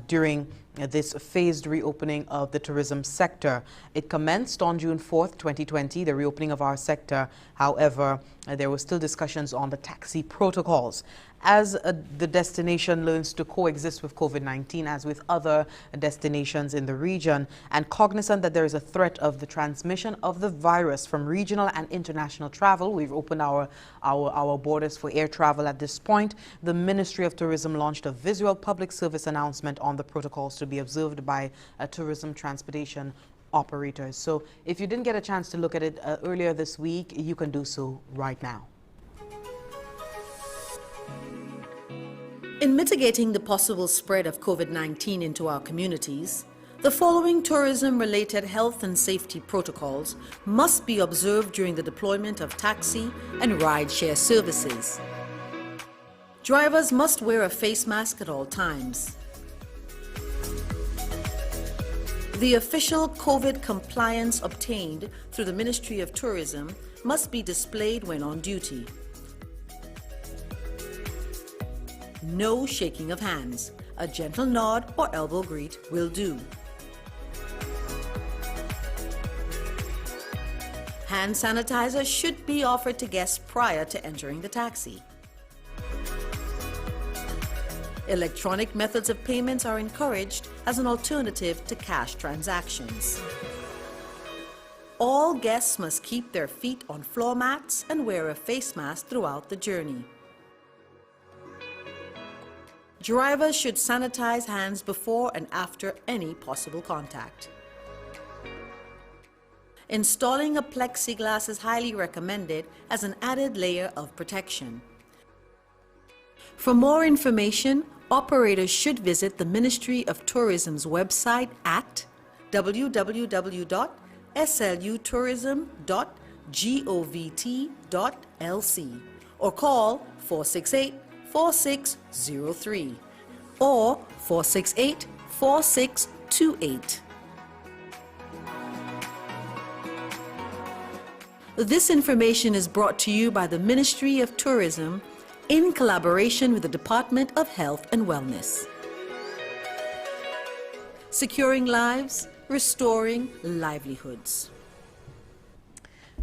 during this phased reopening of the tourism sector. It commenced on June 4th, 2020, the reopening of our sector. However, there were still discussions on the taxi protocols. As the destination learns to coexist with COVID-19, as with other destinations in the region, and cognizant that there is a threat of the transmission of the virus from regional and international travel, we've opened our borders for air travel at this point. The Ministry of Tourism launched a visual public service announcement on the protocols to be observed by tourism transportation operators. So if you didn't get a chance to look at it earlier this week, you can do so right now. In mitigating the possible spread of COVID-19 into our communities, the following tourism-related health and safety protocols must be observed during the deployment of taxi and ride-share services. Drivers must wear a face mask at all times. The official COVID compliance obtained through the Ministry of Tourism must be displayed when on duty. No shaking of hands. A gentle nod or elbow greet will do. Hand sanitizer should be offered to guests prior to entering the taxi. Electronic methods of payments are encouraged as an alternative to cash transactions. All guests must keep their feet on floor mats and wear a face mask throughout the journey. Drivers should sanitize hands before and after any possible contact. Installing a plexiglass is highly recommended as an added layer of protection. For more information, operators should visit the Ministry of Tourism's website at www.slutourism.govt.lc or call 468-4603 or 468-4628. This information is brought to you by the Ministry of Tourism in collaboration with the Department of Health and Wellness. Securing lives, restoring livelihoods.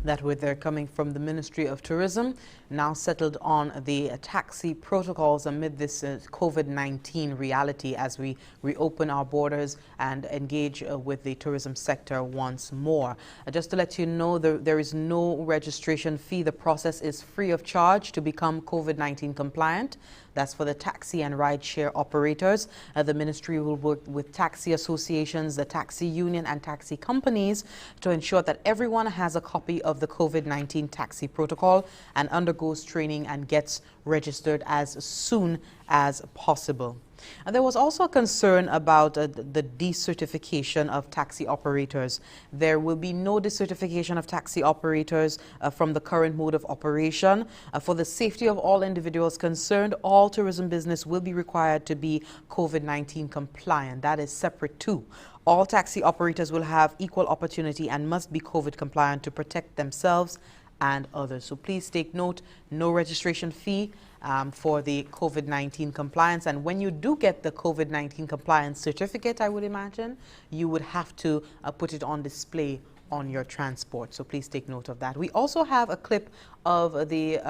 That word there coming from the Ministry of Tourism, now settled on the taxi protocols amid this COVID-19 reality as we reopen our borders and engage with the tourism sector once more. Just to let you know, there is no registration fee. The process is free of charge to become COVID-19 compliant. That's for the taxi and rideshare operators. The ministry will work with taxi associations, the taxi union and taxi companies to ensure that everyone has a copy of the COVID-19 taxi protocol and undergoes training and gets registered as soon as possible. And there was also a concern about the decertification of taxi operators. There will be no decertification of taxi operators from the current mode of operation. For the safety of all individuals concerned, all tourism business will be required to be COVID-19 compliant. That is separate too. All taxi operators will have equal opportunity and must be COVID compliant to protect themselves and others. So please take note, no registration fee for the COVID-19 compliance. And when you do get the COVID-19 compliance certificate, I would imagine, you would have to put it on display on your transport. So please take note of that. We also have a clip of the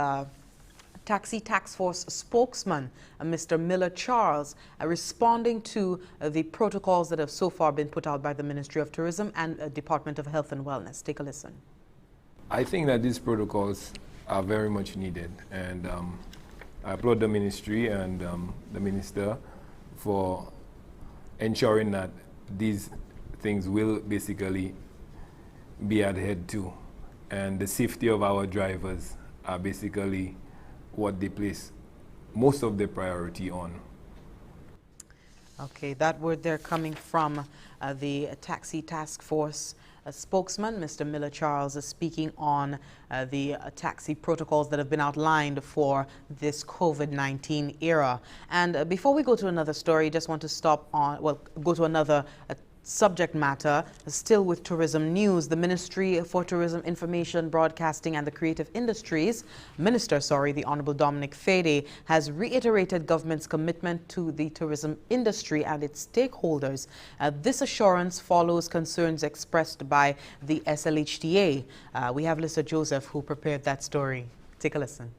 Taxi Task Force spokesman, Mr. Miller Charles, responding to the protocols that have so far been put out by the Ministry of Tourism and Department of Health and Wellness. Take a listen. I think that these protocols are very much needed, and I applaud the ministry and the minister for ensuring that these things will basically be adhered to, and the safety of our drivers are basically what they place most of their priority on. Okay, that word there coming from the Taxi Task Force spokesman, Mr. Miller Charles, is speaking on the taxi protocols that have been outlined for this COVID-19 era. And before we go to another story, just want to stop on, well, go to another subject matter, still with tourism news. The Ministry for Tourism, Information, Broadcasting and the Creative Industries, the Honorable Dominic Fede, has reiterated government's commitment to the tourism industry and its stakeholders. This assurance follows concerns expressed by the SLHTA. We have Lisa Joseph who prepared that story. Take a listen.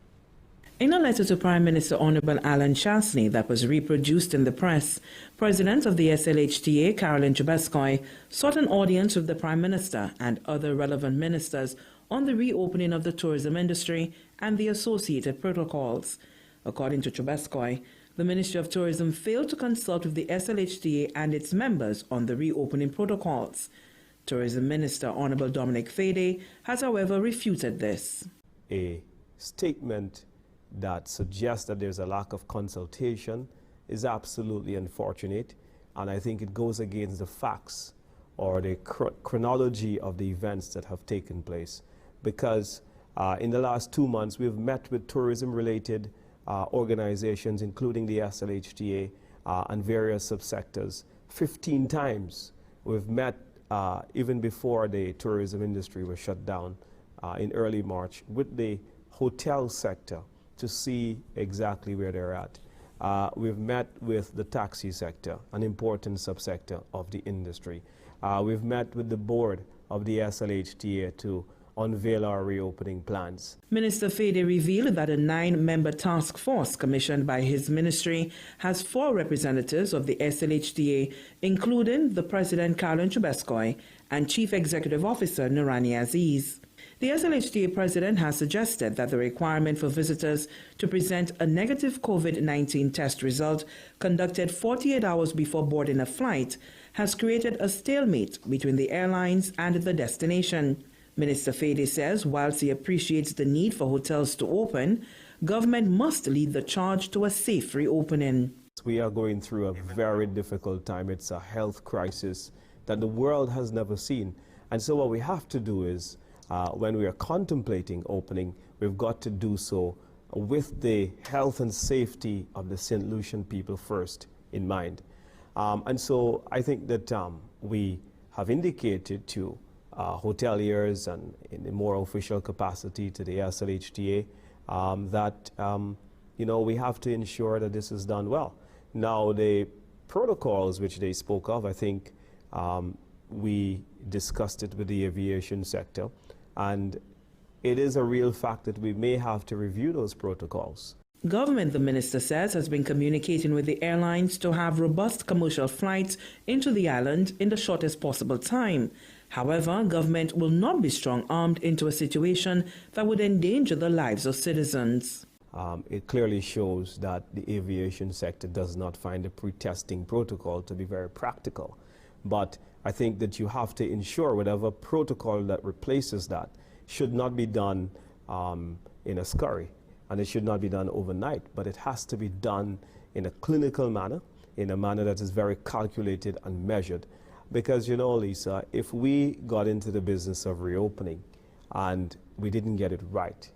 In a letter to Prime Minister Honorable Alan Chasney that was reproduced in the press, President of the SLHTA, Caroline Chubescoy, sought an audience with the Prime Minister and other relevant ministers on the reopening of the tourism industry and the associated protocols. According to Chubescoy, the Ministry of Tourism failed to consult with the SLHTA and its members on the reopening protocols. Tourism Minister Honorable Dominic Fede has, however, refuted this. A statement that suggests that there's a lack of consultation is absolutely unfortunate, and I think it goes against the facts or the chronology of the events that have taken place, because in the last 2 months we've met with tourism-related organizations, including the SLHTA and various subsectors 15 times. We've met even before the tourism industry was shut down in early March with the hotel sector to see exactly where they're at. We've met with the taxi sector, an important subsector of the industry. We've met with the board of the SLHTA to unveil our reopening plans. Minister Fede revealed that a 9-member task force commissioned by his ministry has 4 representatives of the SLHTA, including the President Caroline Chubescoy and Chief Executive Officer Nurani Aziz. The SLHTA president has suggested that the requirement for visitors to present a negative COVID-19 test result conducted 48 hours before boarding a flight has created a stalemate between the airlines and the destination. Minister Fede says whilst he appreciates the need for hotels to open, government must lead the charge to a safe reopening. We are going through a very difficult time. It's a health crisis that the world has never seen. And so what we have to do is, when we are contemplating opening, we've got to do so with the health and safety of the St. Lucian people first in mind. And so I think that we have indicated to hoteliers and in a more official capacity to the SLHTA that we have to ensure that this is done well. Now, the protocols which they spoke of, I think we discussed it with the aviation sector. And it is a real fact that we may have to review those protocols. Government, the minister says, has been communicating with the airlines to have robust commercial flights into the island in the shortest possible time. However, government will not be strong-armed into a situation that would endanger the lives of citizens. it clearly shows that the aviation sector does not find the pre-testing protocol to be very practical. But I think that you have to ensure whatever protocol that replaces that should not be done in a scurry, and it should not be done overnight, but it has to be done in a clinical manner, in a manner that is very calculated and measured. Because, you know, Lisa, if we got into the business of reopening and we didn't get it right,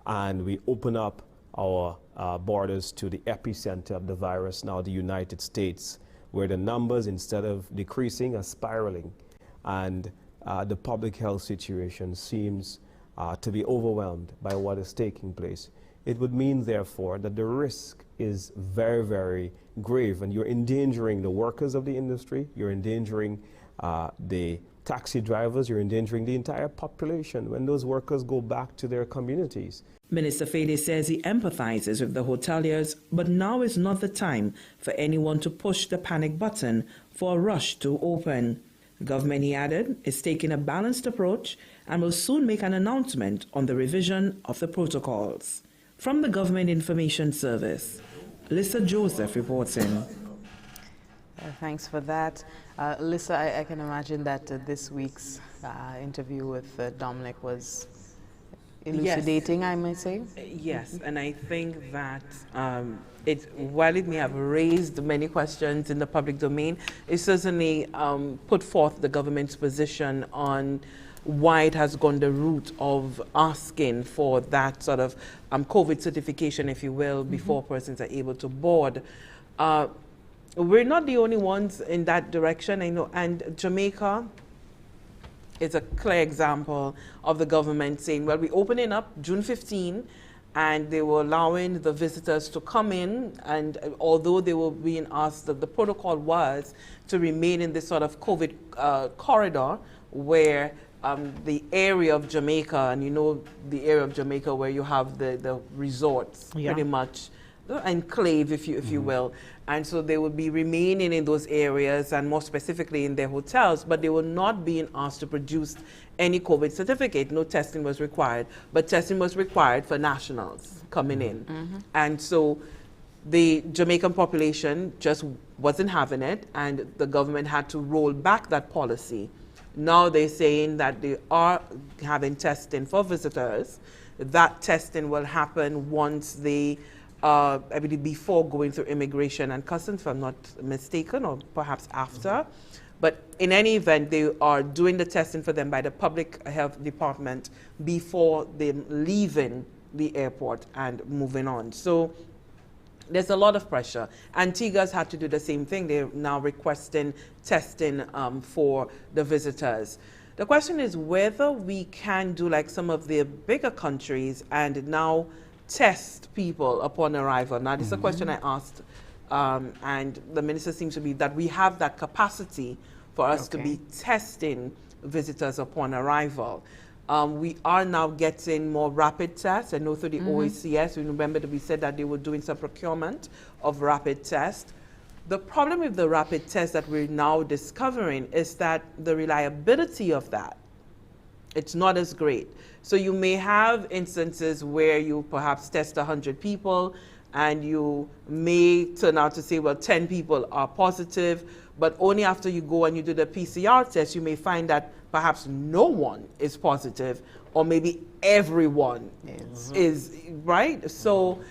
and we open up our borders to the epicenter of the virus, now the United States, where the numbers, instead of decreasing, are spiraling, and the public health situation seems to be overwhelmed by what is taking place, it would mean, therefore, that the risk is very, very grave, and you're endangering the workers of the industry, you're endangering the taxi drivers, you're endangering the entire population when those workers go back to their communities. Minister Fede says he empathizes with the hoteliers, but now is not the time for anyone to push the panic button for a rush to open. The government, he added, is taking a balanced approach and will soon make an announcement on the revision of the protocols. From the Government Information Service, Lisa Joseph reports in. Thanks for that. Lisa, I can imagine that this week's interview with Dominic was elucidating, yes. I may say. Yes, and I think that while it may have raised many questions in the public domain, it certainly put forth the government's position on why it has gone the route of asking for that sort of COVID certification, if you will, before persons are able to board. We're not the only ones in that direction, I know, and Jamaica is a clear example of the government saying, well, we're opening up June 15, and they were allowing the visitors to come in, and although they were being asked, the protocol was to remain in this sort of COVID corridor where the area of Jamaica, and you know the area of Jamaica where you have the resorts, pretty much, the enclave, if you will. And so they would be remaining in those areas, and more specifically in their hotels, but they were not being asked to produce any COVID certificate. No testing was required, but testing was required for nationals coming in. And so the Jamaican population just wasn't having it, and the government had to roll back that policy. Now they're saying that they are having testing for visitors. That testing will happen once they I believe before going through immigration and customs, if I'm not mistaken, or perhaps after. But in any event, they are doing the testing for them by the public health department before them leaving the airport and moving on. So there's a lot of pressure. Antigua's had to do the same thing. They're now requesting testing for the visitors. The question is whether we can do like some of the bigger countries and now test people upon arrival. Now, this is a question I asked, and the minister seems to be that we have that capacity for us to be testing visitors upon arrival. We are now getting more rapid tests. I know through the OECS, we remember that we said that they were doing some procurement of rapid tests. The problem with the rapid tests that we're now discovering is that the reliability of that, it's not as great. So you may have instances where you perhaps test 100 people and you may turn out to say, well, 10 people are positive, but only after you go and you do the PCR test, you may find that perhaps no one is positive, or maybe everyone is, right? So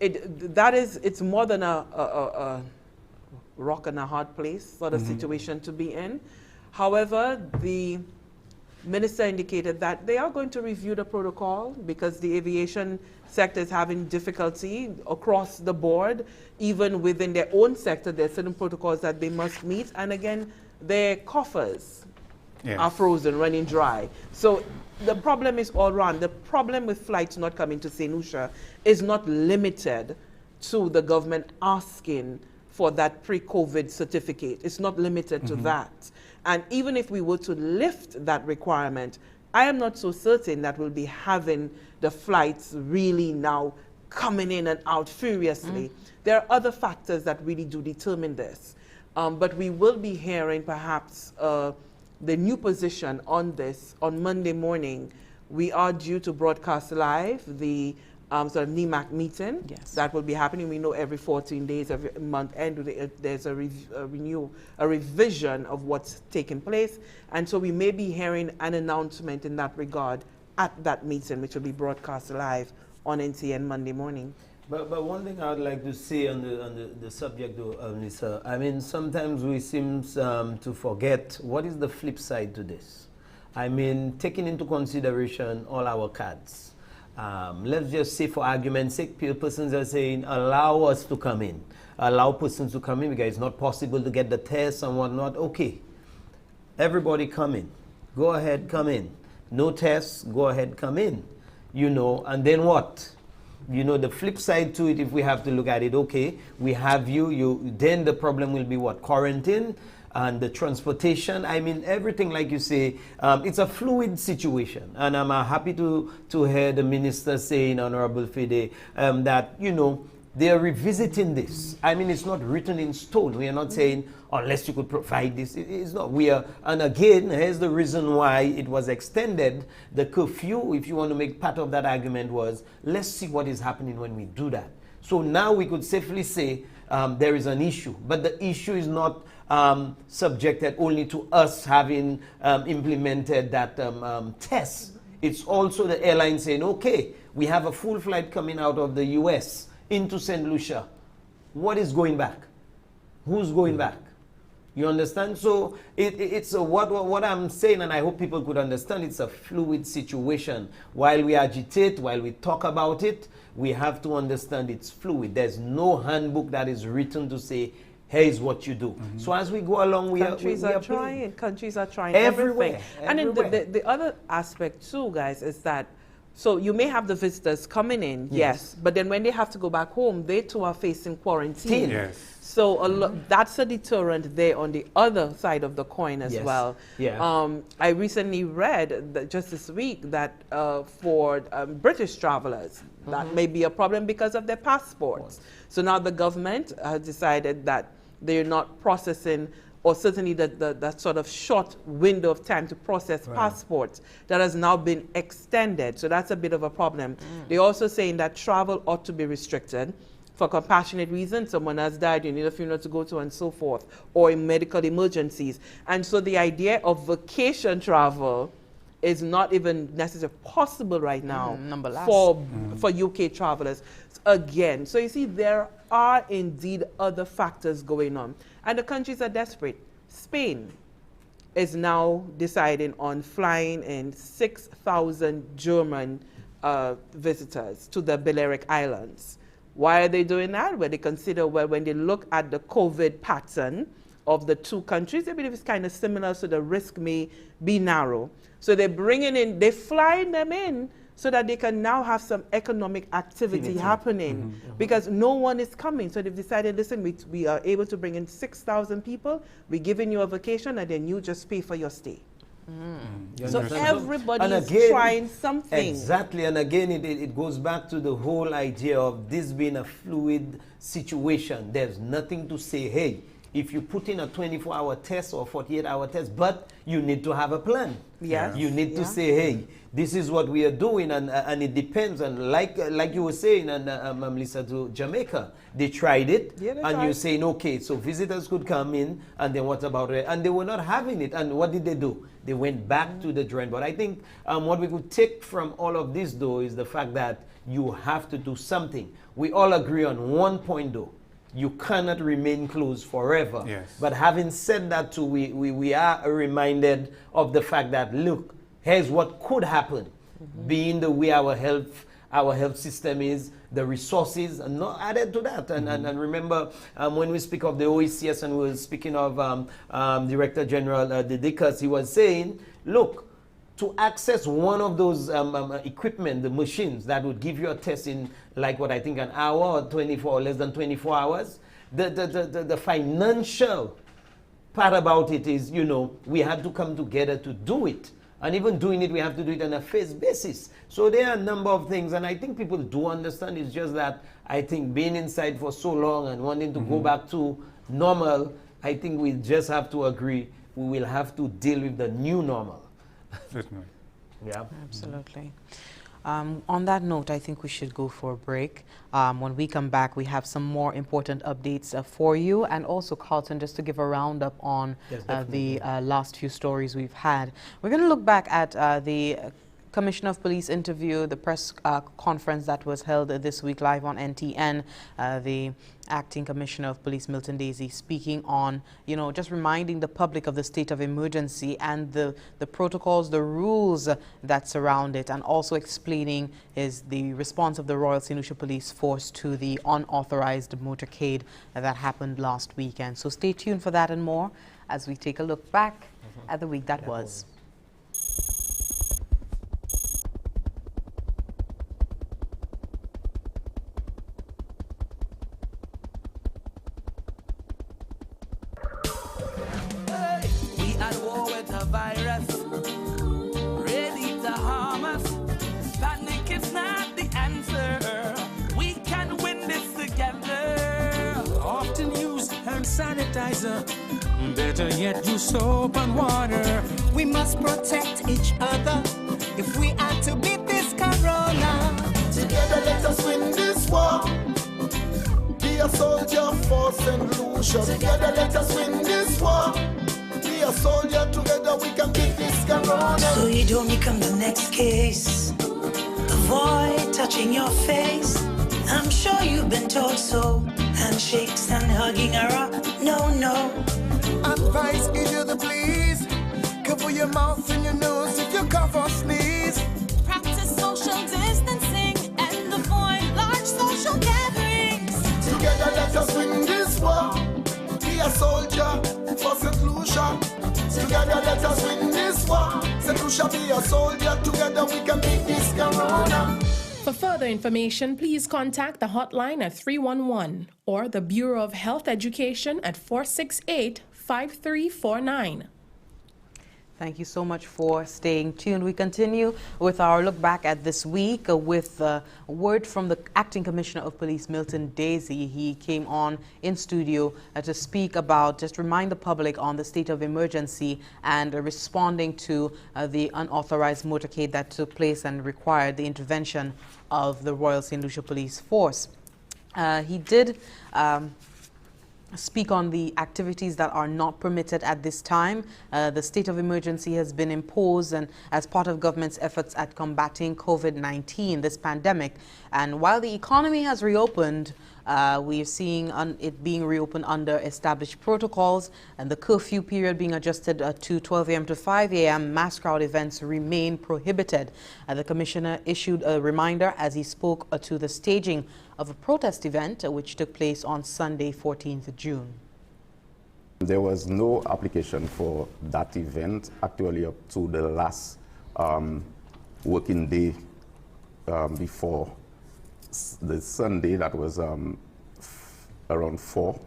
it's more than a rock and a hard place sort of situation to be in. However, the minister indicated that they are going to review the protocol because the aviation sector is having difficulty across the board. Even within their own sector, there are certain protocols that they must meet. And again, their coffers are frozen, running dry. So the problem is all around. The problem with flights not coming to Saint Lucia is not limited to the government asking for that pre-COVID certificate. It's not limited to that. And even if we were to lift that requirement, I am not so certain that we'll be having the flights really now coming in and out furiously. There are other factors that really do determine this. But we will be hearing perhaps the new position on this on Monday morning. We are due to broadcast live the sort of NEMAC meeting. Yes. That will be happening. We know every 14 days, every month end, there's a revision of what's taking place. And so we may be hearing an announcement in that regard at that meeting, which will be broadcast live on NTN Monday morning. But one thing I would like to say on the subject, though, Lisa, I mean, sometimes we seem to forget what is the flip side to this. I mean, taking into consideration all our cards. Let's just say, for argument's sake, persons are saying, allow us to come in. Allow persons to come in because it's not possible to get the tests and whatnot. Okay, everybody come in. Go ahead, come in. No tests, go ahead, come in. You know, and then what? You know, the flip side to it, if we have to look at it, okay, we have then the problem will be what? Quarantine and the transportation. I mean, everything, like you say, it's a fluid situation. And I'm happy to hear the minister saying, Honorable Fide, that, you know, they are revisiting this. I mean, it's not written in stone. We are not saying, unless you could provide this. It's not. And again, here's the reason why it was extended. The curfew, if you want to make part of that argument, was, let's see what is happening when we do that. So now we could safely say there is an issue. But the issue is not subjected only to us having implemented that test. It's also the airline saying, okay, we have a full flight coming out of the US into Saint Lucia. What is going back? Who's going back? You understand? So it's what I'm saying, and I hope people could understand, it's a fluid situation. While we agitate, while we talk about it, we have to understand it's fluid. There's no handbook that is written to say, here's what you do. So as we go along, countries are trying everywhere. everything. And then the other aspect too, guys, is that so you may have the visitors coming in, yes, but then when they have to go back home, they too are facing quarantine. Yes. So that's a deterrent there on the other side of the coin as well. Yeah. I recently read that just this week that for British travelers, that may be a problem because of their passports. So now the government has decided that they're not processing, or certainly that sort of short window of time to process passports that has now been extended. So that's a bit of a problem. They're also saying that travel ought to be restricted for compassionate reasons. Someone has died, you need a funeral to go to, and so forth, or in medical emergencies. And so the idea of vacation travel is not even necessarily possible right now for UK travelers. Again, so you see, there are indeed other factors going on. And the countries are desperate. Spain is now deciding on flying in 6,000 German visitors to the Balearic Islands. Why are they doing that? Well, they consider, well, when they look at the COVID pattern of the two countries, they believe it's kind of similar, so the risk may be narrow. So they're they're flying them in so that they can now have some economic activity happening, because no one is coming. So they've decided, listen, we are able to bring in 6,000 people, we're giving you a vacation, and then you just pay for your stay. So everybody is trying something. Exactly, and again, it goes back to the whole idea of this being a fluid situation. There's nothing to say, hey, if you put in a 24-hour test or 48-hour test, but you need to have a plan. Yes. You need to say, hey, this is what we are doing, and it depends. And like you were saying, and Lisa, to Jamaica, they tried it, and you're saying, okay, so visitors could come in, and then what about it? And they were not having it, and what did they do? They went back to the drawing board. I think what we could take from all of this, though, is the fact that you have to do something. We all agree on one point, though. You cannot remain closed forever. Yes. But having said that too, we are reminded of the fact that, look, here's what could happen, being the way our health system is, the resources, and not added to that. And remember, when we speak of the OECS, and we were speaking of Director General Dominica, he was saying, look, to access one of those equipment, the machines that would give you a test in, like what I think, an hour or 24 or less than 24 hours, the financial part about it is, you know, we had to come together to do it. And even doing it, we have to do it on a phase basis. So there are a number of things, and I think people do understand. It's just that I think being inside for so long and wanting to go back to normal, I think we just have to agree we will have to deal with the new normal. Certainly. Yeah. Absolutely. On that note, I think we should go for a break. When we come back, we have some more important updates for you, and also Carlton, just to give a roundup on the last few stories we've had. We're going to look back at the Commissioner of Police interview, the press conference that was held this week live on NTN. The Acting Commissioner of Police, Milton Daisy, speaking on, just reminding the public of the state of emergency and the protocols, the rules that surround it, and also explaining the response of the Royal Saint Lucia Police Force to the unauthorized motorcade that happened last weekend. So stay tuned for that and more as we take a look back at the week that was. Sanitizer, better yet use soap and water. We must protect each other if we are to beat this corona. Together let us win this war. Be a soldier for Saint Lucia. Together let us win this war. Be a soldier, together we can beat this corona. So you don't become the next case. Avoid touching your face. I'm sure you've been told so. Handshakes and hugging her up, no. Advice is you the please. Cover your mouth and your nose if you cough or sneeze. Practice social distancing and avoid large social gatherings. Together let us win this war. Be a soldier for Saint Lucia. Together let us win this war. Saint Lucia, be a soldier. Together we can beat this corona. For further information, please contact the hotline at 311 or the Bureau of Health Education at 468-5349. Thank you so much for staying tuned. We continue with our look back at this week with a word from the Acting Commissioner of Police, Milton Daisy. He came on in studio to speak about, just remind the public on the state of emergency and responding to the unauthorized motorcade that took place and required the intervention of the Royal Saint Lucia Police Force. He did speak on the activities that are not permitted at this time. The state of emergency has been imposed and as part of government's efforts at combating COVID-19, this pandemic. And while the economy has reopened, we are seeing it being reopened under established protocols, and the curfew period being adjusted to 12 a.m. to 5 a.m. Mass crowd events remain prohibited. The commissioner issued a reminder as he spoke to the staging of a protest event which took place on Sunday, 14th June. There was no application for that event actually up to the last working day before the Sunday. That was around 4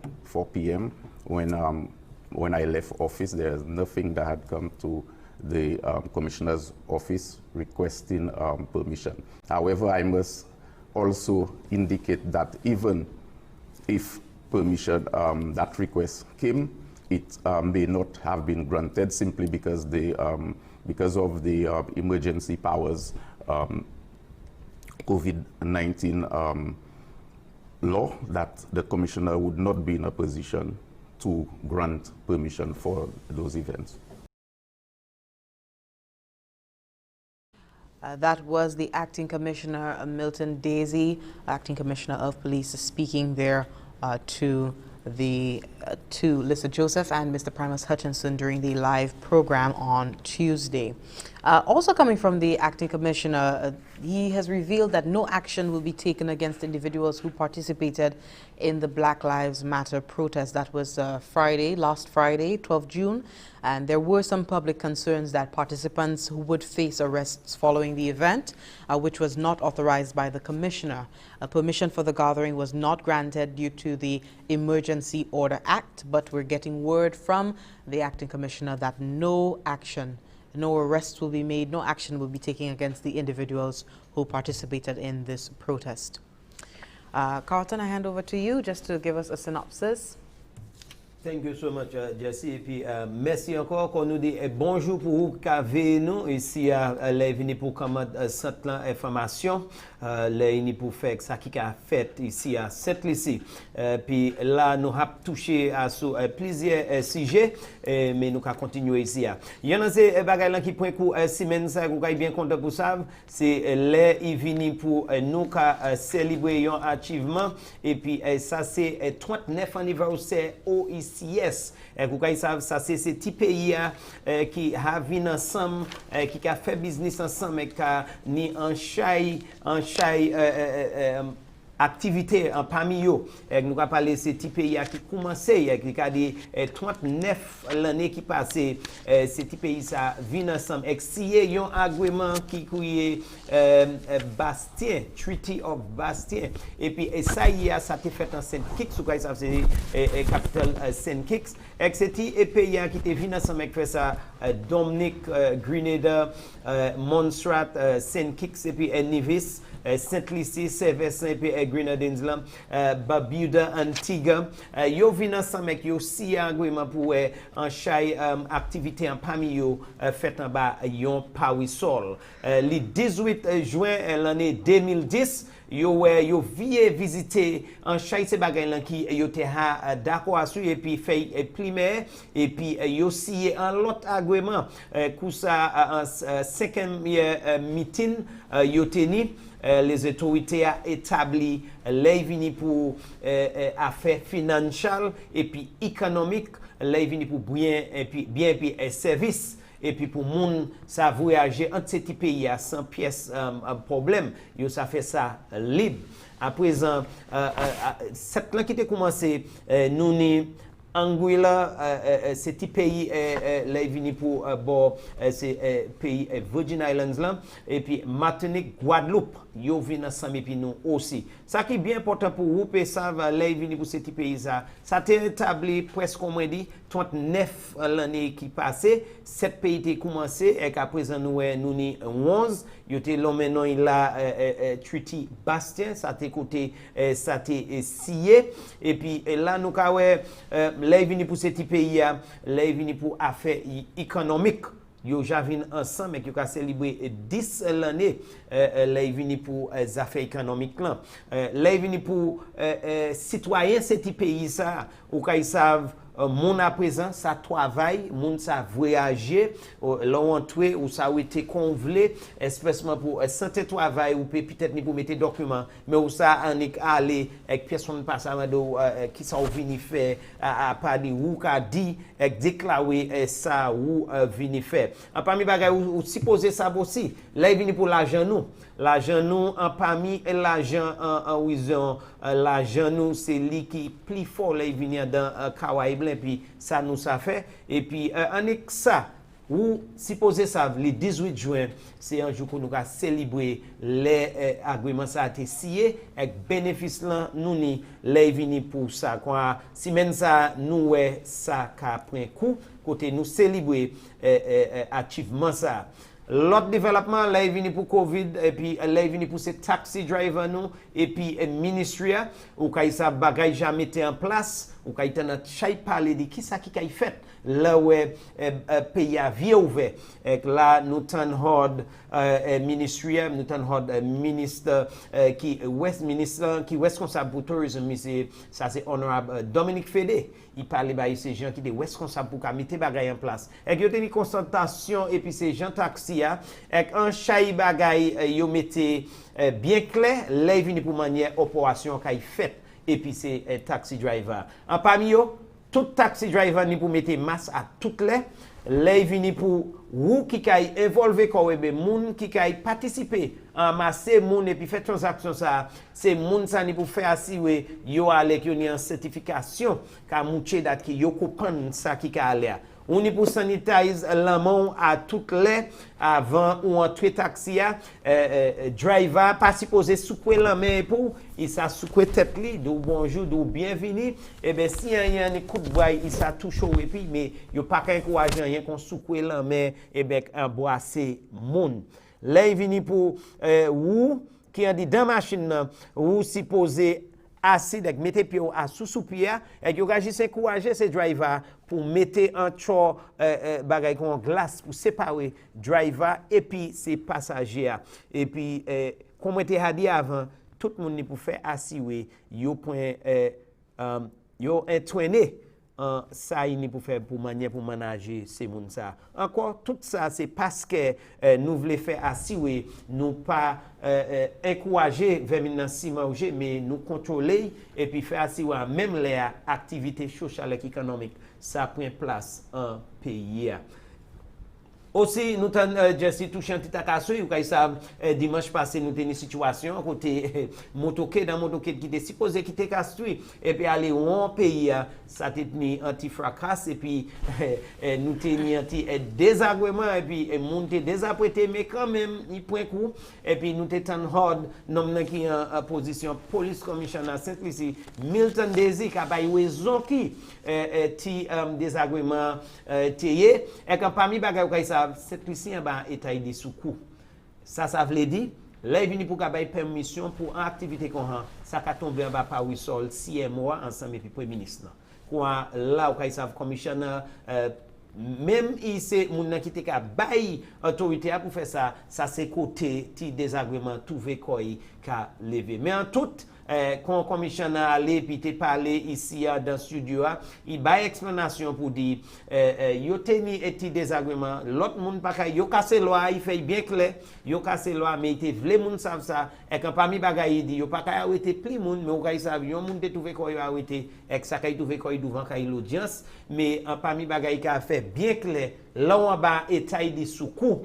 p.m. when I left office. There's nothing that had come to the commissioner's office requesting permission. However, I must also indicate that even if permission, that request came, it may not have been granted simply because because of the emergency powers COVID-19 law, that the commissioner would not be in a position to grant permission for those events. That was the Acting Commissioner, Milton Daisy, Acting Commissioner of Police, speaking there to Lisa Joseph and Mr. Primus Hutchinson during the live program on Tuesday. Also coming from the Acting Commissioner, he has revealed that no action will be taken against individuals who participated in the Black Lives Matter protest. That was last Friday, 12 June. And there were some public concerns that participants would face arrests following the event, which was not authorized by the commissioner. Permission for the gathering was not granted due to the Emergency Order Act, but we're getting word from the Acting Commissioner that no arrests will be made, no action will be taken against the individuals who participated in this protest. Carlton, I hand over to you just to give us a synopsis. Thank you so much, Jesse. Et puis, merci encore qu'on nous dit bonjour pour vous qui avez nous ici à l'Evini pour commander cette information. L'Evini pour faire ça qui a fait ici à Saint Lucia. Puis là, nous avons touché à plusieurs sujets, mais nous allons continuer ici. Il y en a des bagages qui point coup semaine ça, vous avez bien content pour ça. C'est l'Evini pour nous célébrer un achievement. Et puis ça, c'est 39 anniversaire OICS. Vous savez, ça c'est ces petits pays qui ont ensemble, qui ont fait business ensemble, qui ont en chai activité en parmi eux. Nous avons parlé de ces petits pays qui commençaient, qui ont dit 39 l'année qui passait, ces petits pays ça viennent ensemble. Et s'il y a un agrément qui est Bastien, Treaty of Bastien, et puis ça y a, ça a été fait en Saint Kitts, vous savez, c'est capitale Saint Kitts. Et c'est des pays qui étaient venus ensemble avec ça, Dominica, Grenada, Montserrat, Saint Kitts, et puis Nevis. Saint Lucia, Saint-Vincent et puis Grenadines, Barbuda, Antigua. Yo vin ensemble avec yo si agrément pour en chaque activité en parmi yo fait en bas yon parisol. Le 18 juin l'année 2010, yo vie visiter en chaque ces bagages là qui yo te ha d'accord à et puis fait primaire et puis yo signé un l'autre agrément pour ça en 5e meeting yo tenu. Les autorités ont établi l'Evini pour affaires financières et puis économiques, l'Evini pour bien et puis services. Et puis pour moun ça voyager entre ces pays à 100 pièces problème, yo ça fait ça libre. À présent cette là qui a commencé nous ni Anguilla, c'est un pays venu pour ces pays Virgin Islands là, et puis Martinique, Guadeloupe, yo vient ensemble et puis nous aussi. Ça qui est bien important pour vous, et ça va venu pour ces pays ça. Ça a été établi presque comme on dit 39 l'année qui passait. 7 pays ont commencé et qu'à présent nous ni 11. Yo te l'homme maintenant il a Treaty Bastien, ça t'est côté ça t'est scié et puis là nous ka venu pour ces pays là venu pour affaires économiques. Yo javin ensemble et qui a célébré 10 l'année venu pour affaires économiques là. Venu pour citoyens ces pays ça ou qu'ils savent moun à présent ça travaille, moun ça voyager, l'entrée ou ça a été convelé espècement pour santé travail ou peut-être ni pour mettre documents mais où ça en est aller avec personne passe qui ça vini faire à parler ou qu'a dit et déclarer ça ou vini faire. En parmi bagay ou supposer ça aussi, là il vini pour l'argent nous en parmi l'argent en wison l'argent nous c'est lui qui plus fort là il vient dans Kawaii blanc puis ça nous ça fait et puis en est ça ou supposé ça le 18 juin c'est un jour que nous va célébrer les agréments ça a été signé avec bénéfice là nous ni les vini pour ça quoi si même ça nous ça qu'a pris coup côté nous célébrer achievement ça. L'autre développement, là, il vient pour COVID, et puis là, il vient pour ces taxi drivers, nous, et puis ministry, ou quand ça bagaille jamais été en place, ou quand il y a chaque parler de qui ça qui a fait, là où pays a vie ouvert. Et là, nous t'en ministry, nous t'en ministre qui est responsable pour le tourisme, ça c'est honorable Dominique Fédé. Il parle de ces gens qui sont responsables pour mettre bagaille en place. Et il y a une constatation et puis ces gens taxi et un chaï bagaille yo mettez bien clair là vini pour manière opération qu'a fait et puis c'est taxi driver. En parmi yo tout taxi driver ni pour mettre masse à toutes les vini pour ou qui kay involver kowe moun qui kay participer en masse moun et puis faire transaction ça c'est moun ça ni pour faire assurer yo avec yo ni en certification ka mouche date qui yo comprendre ça qui ka aller on est pour sanitize la main à toutes les avant ou entrer taxi driver pas supposé secouer la main pour il ça secouer tête li do bonjour do bienvenue et ben si y a un coup de bois il ça touche et puis mais yo pas encourager rien qu'on secouer la main et ben embrasser monde là il vini pour ou qui a dit dans machine ou supposé assis, donc mettez pied à sous pied, et yo gagis encourager ces drivers pour mettre un chor bagay kon glace pour séparer driver et puis ces passagers. Et puis comme était dit avant, tout le monde pour faire assurer yo point yo entraîné ça il pour faire pour manière pour manager ces monde ça. Encore tout ça c'est parce que nous voulons faire assurer nous pas encourager vers manger mais nous contrôler et puis faire assurer même les activités sociales et économiques ça prend place en pays. Aussi, nous avons Jesse touché un petit acasso, dimanche passé, nous avons une situation côté motoquet dans motoquet qui était supposé quitter Castries et puis aller au pays, ça a été anti-fracas et puis nous avons anti désagrément et puis nous avons désapprêté, mais quand même, il point coup et puis nous avons hard, nous qui en position police commissioner Saint Lucia, Milton Desi, qui a pas eu raison qui désagrément tayé et quand parmi bagay ça Saint Lucia ba état de sous-coup. Ça veut dire là il vient pour gagner permission pour une activité comme ça ka tomber en bas par sol 6 mois ensemble avec premier ministre. Quoi là au cas commissioner même ici moun qui te ka bay autorité pour faire ça c'est côté ti désagrément trouver quoi ka lever mais en tout quand commissionnaire allé puis te parler ici dans studio il ba explanation pour dire yo teni eti désagrément l'autre monde pas ka yo casser loi il fait bien clair yo casser loi mais il vle monde savent ça et quand parmi bagay il dit yo pas ka arrêter plus monde mais ou ka savent yon monde te trouver quoi yo arrêter et ça ka trouver quoi devant ka l'audience mais en parmi bagay ka fait bien clair là en bas état dit sous coup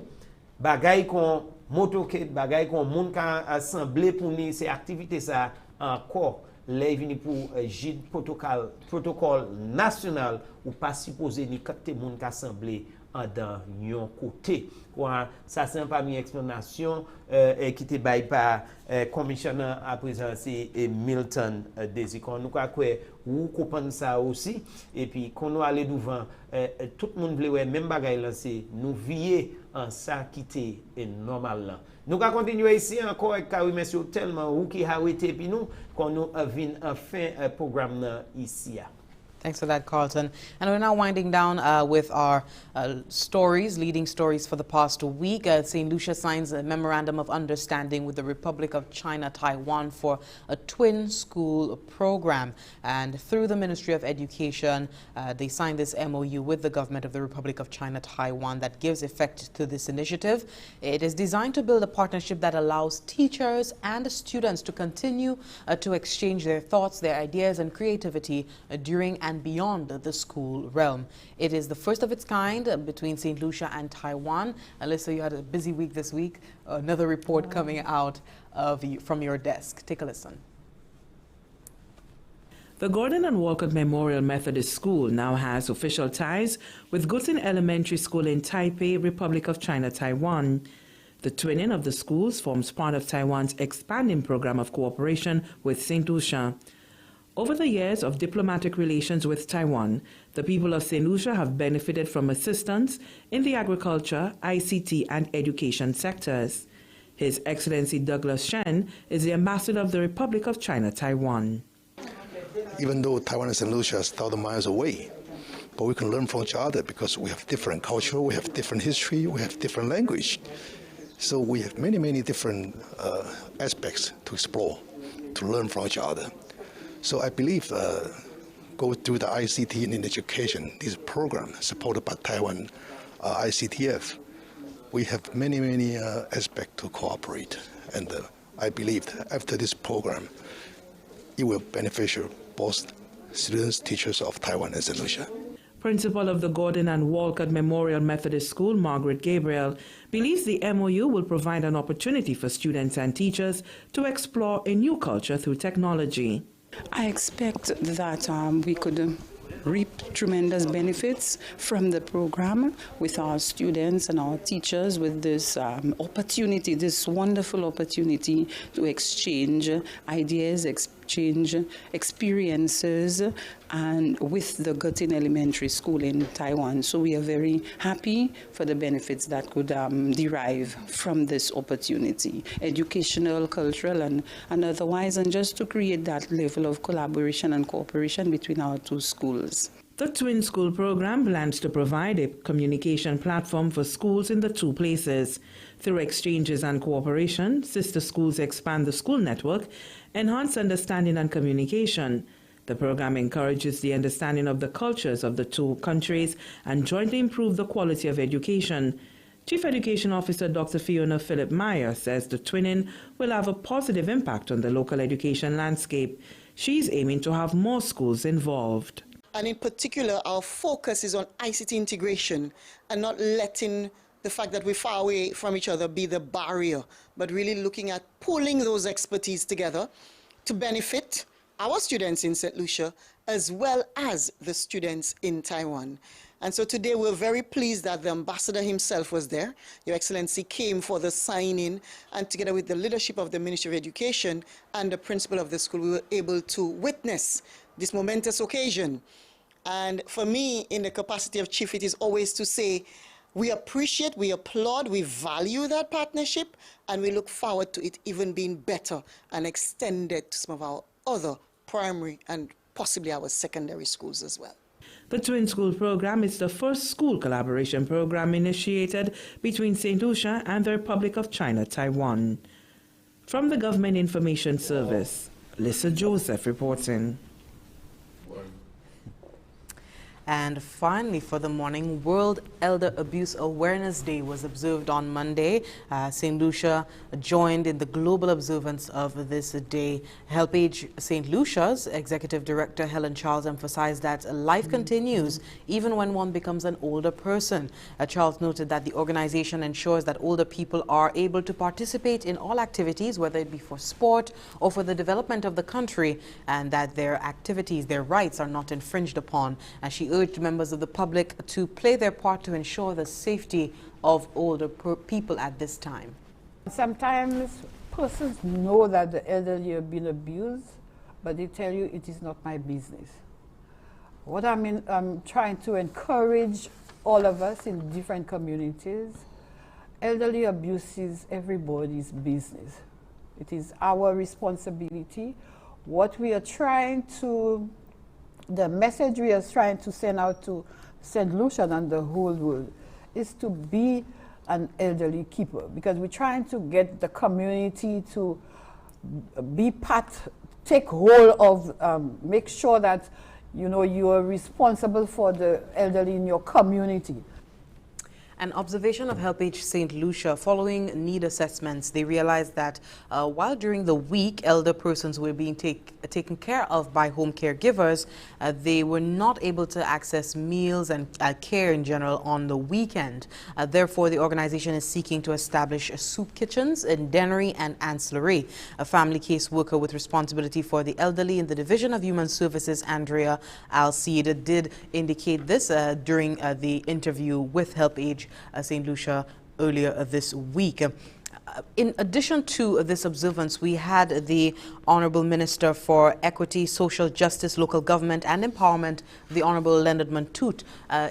bagay kon motoquet bagay kon monde ka assemblé pour ni ces activités ça encore les vini pour gide protocole national ou pas supposé ni capter monde assemblé dans yon côté quoi ça c'est parmi explanation qui était bail par commissionnaire à présent c'est Milton Desi qu'on nous quoi ou comprendre ça aussi et puis qu'on nous aller devant tout le monde veut même bagaille lancer nous vier en ça qui était normal là. Nous allons continuer ici encore avec Kawi Monsieur tellement ou qui a été puis nous qu'on nous vient enfin programme ici. Thanks for that, Carlton. And we're now winding down with our stories, leading stories for the past week. Saint Lucia signs a memorandum of understanding with the Republic of China, Taiwan for a twin school program. And through the Ministry of Education, they signed this MOU with the government of the Republic of China, Taiwan that gives effect to this initiative. It is designed to build a partnership that allows teachers and students to continue to exchange their thoughts, their ideas and creativity during and beyond the school realm. It is the first of its kind between Saint Lucia and Taiwan. Alyssa, you had a busy week this week. Another report coming out from your desk. Take a listen. The Gordon and Walcott Memorial Methodist School now has official ties with Gutin Elementary School in Taipei, Republic of China, Taiwan. The twinning of the schools forms part of Taiwan's expanding program of cooperation with Saint Lucia. Over the years of diplomatic relations with Taiwan, the people of Saint Lucia have benefited from assistance in the agriculture, ICT, and education sectors. His Excellency Douglas Shen is the ambassador of the Republic of China, Taiwan. Even though Taiwan and Saint Lucia is 1,000 miles away, but we can learn from each other because we have different culture, we have different history, we have different language. So we have many, many different aspects to explore, to learn from each other. So I believe go through the ICT and in education, this program supported by Taiwan ICTF, we have many, many aspects to cooperate. And I believe that after this program, it will beneficial both students, teachers of Taiwan and Saint Lucia. Principal of the Gordon and Walcott Memorial Methodist School, Margaret Gabriel, believes the MOU will provide an opportunity for students and teachers to explore a new culture through technology. I expect that we could reap tremendous benefits from the program with our students and our teachers with this opportunity, this wonderful opportunity to exchange ideas, exchange experiences and with the Guttin Elementary School in Taiwan. So we are very happy for the benefits that could derive from this opportunity, educational, cultural, and otherwise, and just to create that level of collaboration and cooperation between our two schools. The Twin School program plans to provide a communication platform for schools in the two places. Through exchanges and cooperation, sister schools expand the school network, enhance understanding and communication. The program encourages the understanding of the cultures of the two countries and jointly improve the quality of education. Chief Education Officer Dr. Fiona Philip Meyer says the twinning will have a positive impact on the local education landscape. She's aiming to have more schools involved. And in particular, our focus is on ICT integration and not letting the fact that we're far away from each other be the barrier, but really looking at pulling those expertise together to benefit our students in St. Lucia as well as the students in Taiwan. And so today we're very pleased that the ambassador himself was there. Your Excellency came for the signing, and together with the leadership of the Ministry of Education and the principal of the school, we were able to witness this momentous occasion. And for me, in the capacity of chief, it is always to say, we appreciate, we applaud, we value that partnership, and we look forward to it even being better and extended to some of our other primary and possibly our secondary schools as well. The Twin School program is the first school collaboration program initiated between St. Lucia and the Republic of China, Taiwan. From the Government Information Service, Lisa Joseph reporting. And finally, for the morning, World Elder Abuse Awareness Day was observed on Monday. St. Lucia joined in the global observance of this day. HelpAge St. Lucia's Executive Director Helen Charles emphasized that life continues even when one becomes an older person. Charles noted that the organization ensures that older people are able to participate in all activities, whether it be for sport or for the development of the country, and that their activities, their rights are not infringed upon. And she urged members of the public to play their part to ensure the safety of older people at this time. Sometimes persons know that the elderly have been abused, but they tell you it is not my business. What I'm trying to encourage all of us in different communities, elderly abuse is everybody's business. It is our responsibility. What we are trying to the message we are trying to send out to St. Lucia and the whole world is to be an elderly keeper, because we're trying to get the community to take hold of, make sure that you are responsible for the elderly in your community. An observation of HelpAge St. Lucia, following need assessments, they realized that while during the week elder persons were being taken care of by home caregivers, they were not able to access meals and care in general on the weekend. Therefore, the organization is seeking to establish soup kitchens in Dennery and Ancillary. A family caseworker with responsibility for the elderly in the Division of Human Services, Andrea Alcide, did indicate this during the interview with HelpAge St. Lucia earlier this week. In addition to this observance, we had the Honorable Minister for Equity, Social Justice, Local Government and Empowerment, the Honorable Leonard Mantut,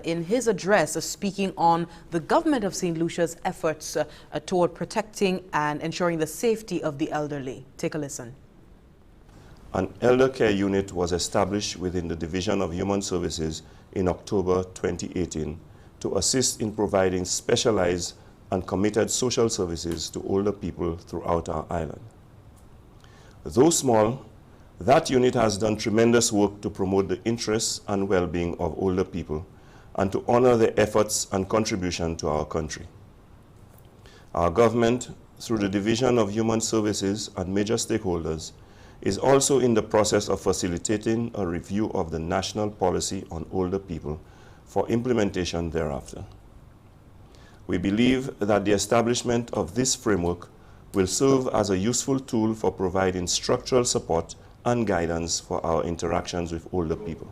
in his address speaking on the government of St. Lucia's efforts toward protecting and ensuring the safety of the elderly. Take a listen. An elder care unit was established within the Division of Human Services in October 2018 to assist in providing specialized and committed social services to older people throughout our island. Though small, that unit has done tremendous work to promote the interests and well-being of older people and to honor their efforts and contribution to our country. Our government, through the Division of Human Services and major stakeholders, is also in the process of facilitating a review of the national policy on older people for implementation thereafter. We believe that the establishment of this framework will serve as a useful tool for providing structural support and guidance for our interactions with older people.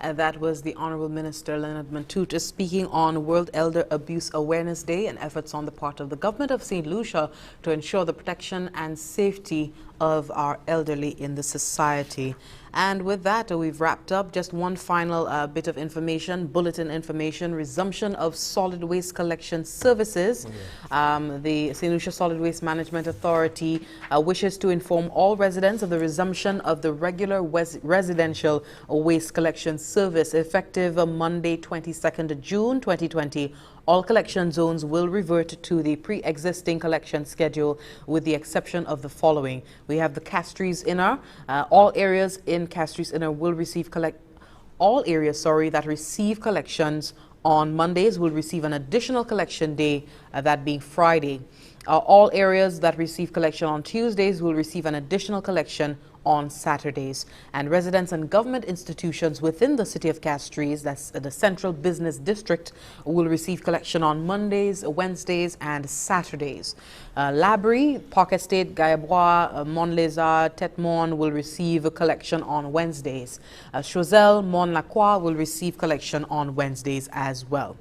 That was the Honorable Minister Leonard Matuta speaking on World Elder Abuse Awareness Day and efforts on the part of the government of Saint Lucia to ensure the protection and safety of our elderly in the society. And with that, we've wrapped up. Just one final bit of information, bulletin information, resumption of solid waste collection services. The Saint Lucia Solid Waste Management Authority wishes to inform all residents of the resumption of the regular residential waste collection service effective Monday, 22nd June 2020. All collection zones will revert to the pre-existing collection schedule with the exception of the following. We have the Castries Inner. All areas in Castries Inner will receive that receive collections on Mondays will receive an additional collection day, that being Friday. All areas that receive collection on Tuesdays will receive an additional collection on Saturdays. And residents and government institutions within the city of Castries, that's the Central Business District, will receive collection on Mondays, Wednesdays, and Saturdays. Labrie, Park Estate, Gayabois, Montlézard, Tetmon will receive a collection on Wednesdays. Choiseul, Mont-Lacroix will receive collection on Wednesdays as well.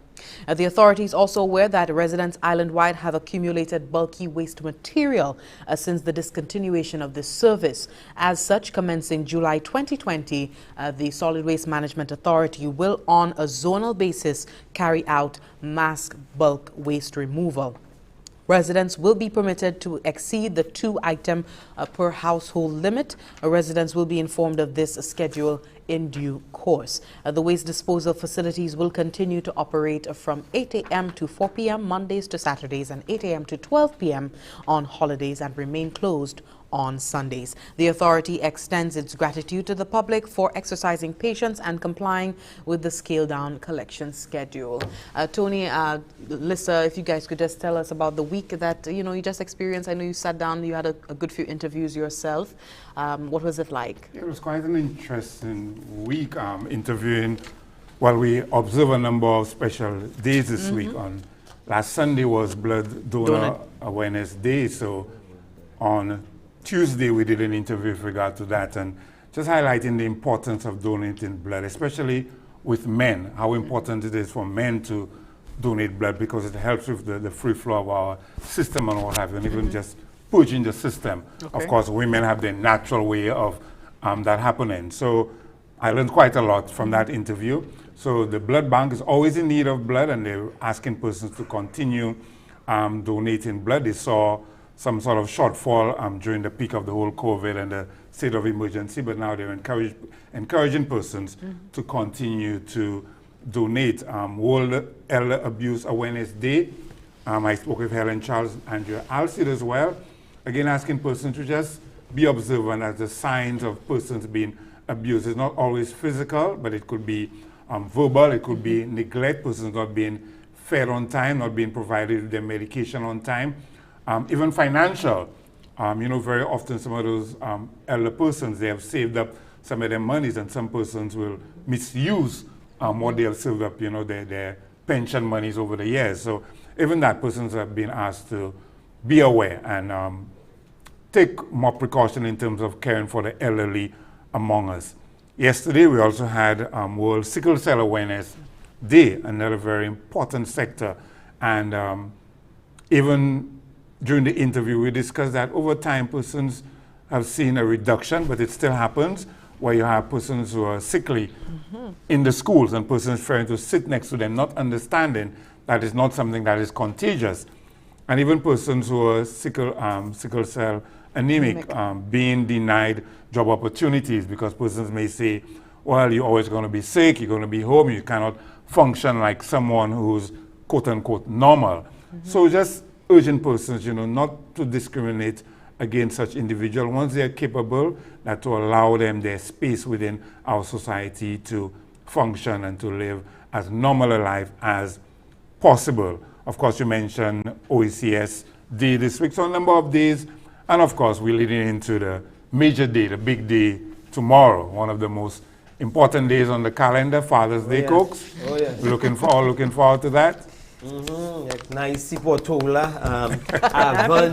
The authorities also aware that residents island-wide have accumulated bulky waste material since the discontinuation of this service. As such, commencing July 2020, the Solid Waste Management Authority will, on a zonal basis, carry out mass bulk waste removal. Residents will be permitted to exceed the 2-item per household limit. Residents will be informed of this schedule in due course. The waste disposal facilities will continue to operate from 8 a.m. to 4 p.m. Mondays to Saturdays and 8 a.m. to 12 p.m. on holidays and remain closed on Sundays. The authority extends its gratitude to the public for exercising patience and complying with the scaled-down collection schedule. Tony, Lisa, if you guys could just tell us about the week that you just experienced. I know you sat down, you had a good few interviews yourself. What was it like? It was quite an interesting week interviewing. Well, we observed a number of special days this week. On last Sunday was Blood Donor Awareness Day, so on Tuesday we did an interview with regard to that and just highlighting the importance of donating blood, especially with men, how important it is for men to donate blood because it helps with the free flow of our system and what have you, and even just purging the system. Okay. Of course, women have their natural way of that happening. So I learned quite a lot from that interview. So the blood bank is always in need of blood and they're asking persons to continue donating blood. They saw some sort of shortfall during the peak of the whole COVID and the state of emergency, but now they're encouraging persons to continue to donate. World Elder Abuse Awareness Day, I spoke with Helen Charles, Andrea Alcid as well, again asking persons to just be observant as the signs of persons being abused. It's not always physical, but it could be verbal, it could be neglect, persons not being fed on time, not being provided with their medication on time. Even financial, very often some of those elder persons, they have saved up some of their monies and some persons will misuse what they have saved up, their pension monies over the years. So even that persons have been asked to be aware and take more precaution in terms of caring for the elderly among us. Yesterday we also had World Sickle Cell Awareness Day, another very important sector. And even during the interview, we discussed that over time, persons have seen a reduction, but it still happens where you have persons who are sickly in the schools and persons trying to sit next to them, not understanding that it's not something that is contagious. And even persons who are sickle cell anemic being denied job opportunities because persons may say, well, you're always going to be sick, you're going to be home, you cannot function like someone who's quote-unquote normal. So just urging persons, not to discriminate against such individuals once they are capable, that to allow them their space within our society to function and to live as normal a life as possible. Of course, you mentioned OECS Day this week, so a number of days, and of course, we're leading into the major day, the big day tomorrow, one of the most important days on the calendar, Father's Day, folks. Oh, yes. We're looking forward to that. Nan ici pour tout là, avant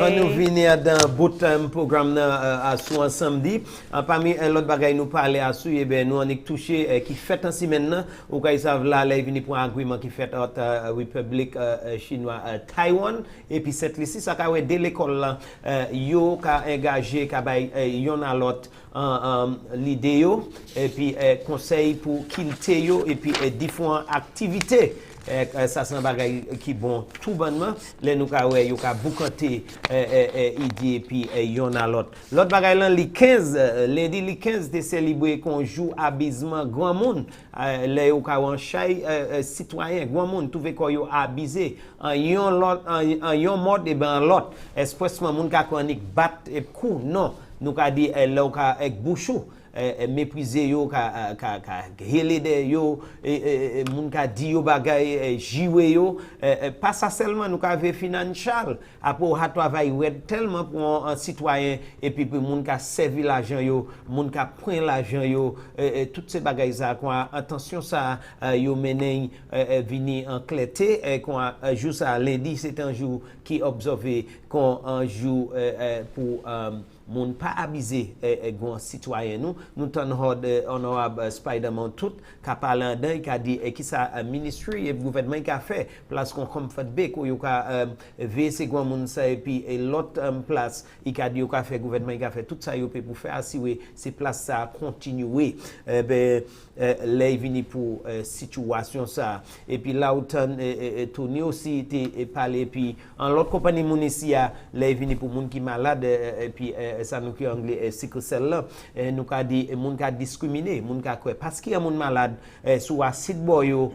nous venir dans bout programme à sous samedi, parmi l'autre bagaille nous parler à sous nous on est touché qui fait ainsi maintenant ou quand ils savent là les venir pour un agreement qui fait entre République chinois Taïwan et puis cette ici ça ka dès l'école là yo ka engagé ka bay yon a l'autre l'idée yo et puis conseil pour quitter yo et puis différentes activités. Ça c'est un bagage qui bon tout bonnement les nous ka yo ka boucanter idée puis yon a l'autre bagage là le 15 lundi le 15 de célébrer qu'on joue abisement grand monde les yo ka wan chay citoyen grand monde trouver ko yo abusé en yon l'autre en yon mode et ben l'autre expressement monde ka chronique bat et coup non nous ka dit là ka avec bouchou mépriser yo ka hele de yo moun ka di yo bagay jiwe yo pas ça seulement nous ka ve financial après ha travail tellement pour un citoyen et puis pour moun ka servi l'argent yo moun ka prend l'argent yo toutes ces bagay ça quoi attention ça yo mené vini en clarté quoi jour ça lundi c'est un jour qui observé qu'on un jour pour moun pas abuser grand citoyen nous t'en honorable Spider-Man tout qu'a parlé dedans qui a dit qui ça ministry et gouvernement qui a fait place qu'on comfort bé ko yo ka VC grand moun ça et puis l'autre place il a dit yo ka fait gouvernement qui a fait tout ça yo pour faire assurer ces places ça continuer les vini pour situation ça et puis là autant tourner aussi était parler puis en l'autre compagnie moun ici les vini pour moun qui malade et puis ça nous qui anglais sickle cell là nous ka dit moun ka discriminer moun ka quoi parce qu'il y a moun malade sur acide boyo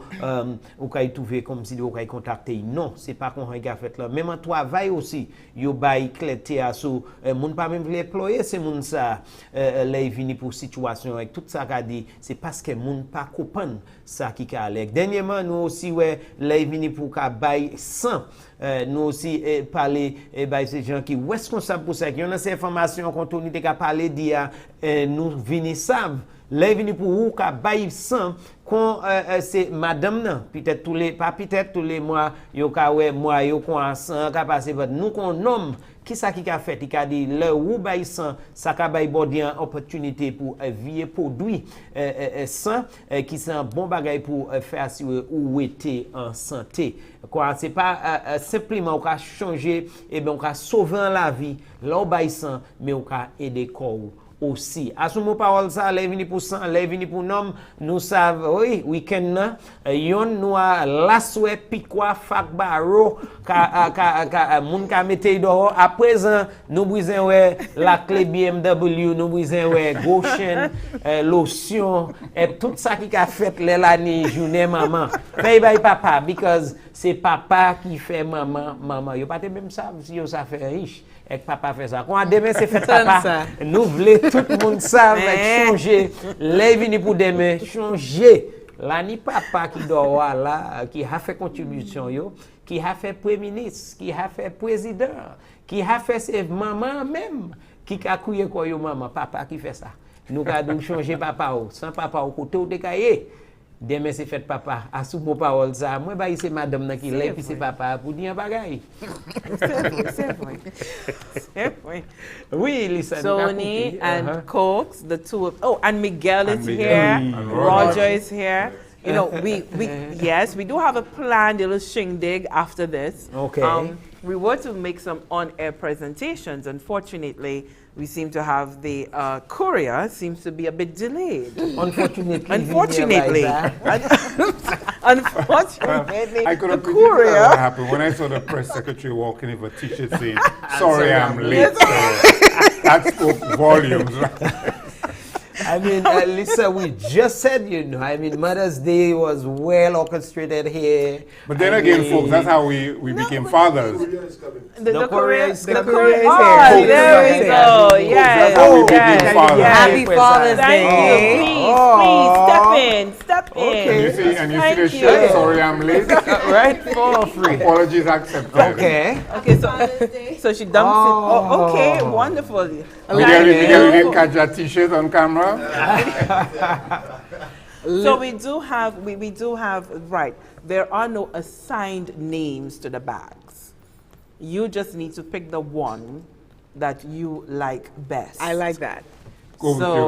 ou ka trouver comme si ou ka contacter non c'est pas qu'on a fait là même en travail aussi yo bay clarté à sous moun pas même employer c'est moun ça les vini pour situation avec tout ça qu'a dit c'est parce que moun pas comprendre ça qui ka aller dernièrement nous aussi ouais les vini pour ka bay sang nous aussi parler ces gens qui responsables pour ça qui ont ces informations qu'on tourne te ka parler dia nous vini savent les vini pour ou ka bay sang qu'on c'est madame nan peut-être tous les pas peut-être tous les mois yo ka ouais mois yo kon sang ka passer nous qu'on nomme qui ça qui a fait il a dit le ou bay sang ça ka bay bodian opportunité pour vieux produit sang qui c'est un bon bagage pour faire assurer ou était en santé quoi c'est pas simplement on ka changer et ben on ka sauver la vie là bay sang mais on ka aider corps aussi à ce moment parole ça les vini pour sang les vini pour nom nous savons oui week-end yon nous la souhait piquois fac baro ka moun ka mette dehors à présent nous besoin ouais la clé BMW nous besoin ouais Goshen lotion et tout ça qui a fait l'année journée maman paye by papa because c'est papa qui fait maman yo pas même ça si yo ça fait riche et papa fait ça. Quand demain c'est fait papa, nous voulons tout le monde savent changer. Les vini pour demain changer. Là ni papa qui doit là, qui a fait contribution yo, qui a fait premier ministre, qui a fait président, qui a fait c'est maman même, qui a couillé quoi yo maman, papa qui fait ça. Nous allons changer papa ou sans papa au côté ou décaillé. Demain c'est fait papa à sous mon parole ça moi bah c'est madame qui lève puis c'est papa pour dire bagaille c'est vrai oui listen Sony and Cox the two of and Miguel is here Roger is here you know we yes we do have a planned little shindig after this okay we were to make some on-air presentations unfortunately we seem to have the courier seems to be a bit delayed. Unfortunately. Unfortunately, I could have predicted what happened when I saw the press secretary walking in with a t-shirt saying, "Sorry, I'm late." So that spoke volumes. I mean, Lisa, we just said, you know, I mean, Mother's Day was well orchestrated here. But then again, folks, that's how we became fathers. The courier is here. Oh, there we go. Yes. Happy Father's Day. Please, step in. Okay. And you see the shirt, "Sorry, I'm late." Right? For free. Apologies accepted. Okay. So she dumps it. Oh, okay, wonderful. Miguel didn't catch that t-shirt on camera. So we do have, right, there are no assigned names to the bags. You just need to pick the one that you like best. I like that. So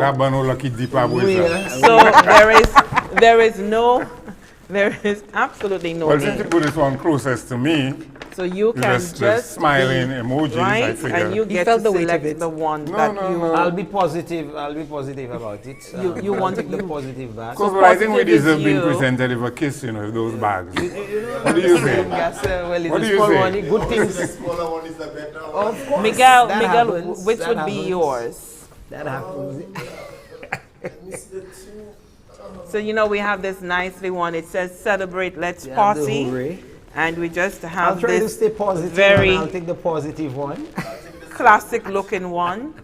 there is absolutely no Well, name. since you put this one closest to me, so you can just smiling be, emojis, right? I figure. And you get to select the one that you... I'll be positive about it. You want to take the positive bag. Because I think we deserve being presented with a kiss, you know, with those bags. What do you say? What do you say? Good things. Of course. Miguel, which would be yours? That happens. So, you know, we have this nicely one. It says, celebrate, let's party. And we just have I'll try this to stay positive, very I'll take the positive one. classic looking one.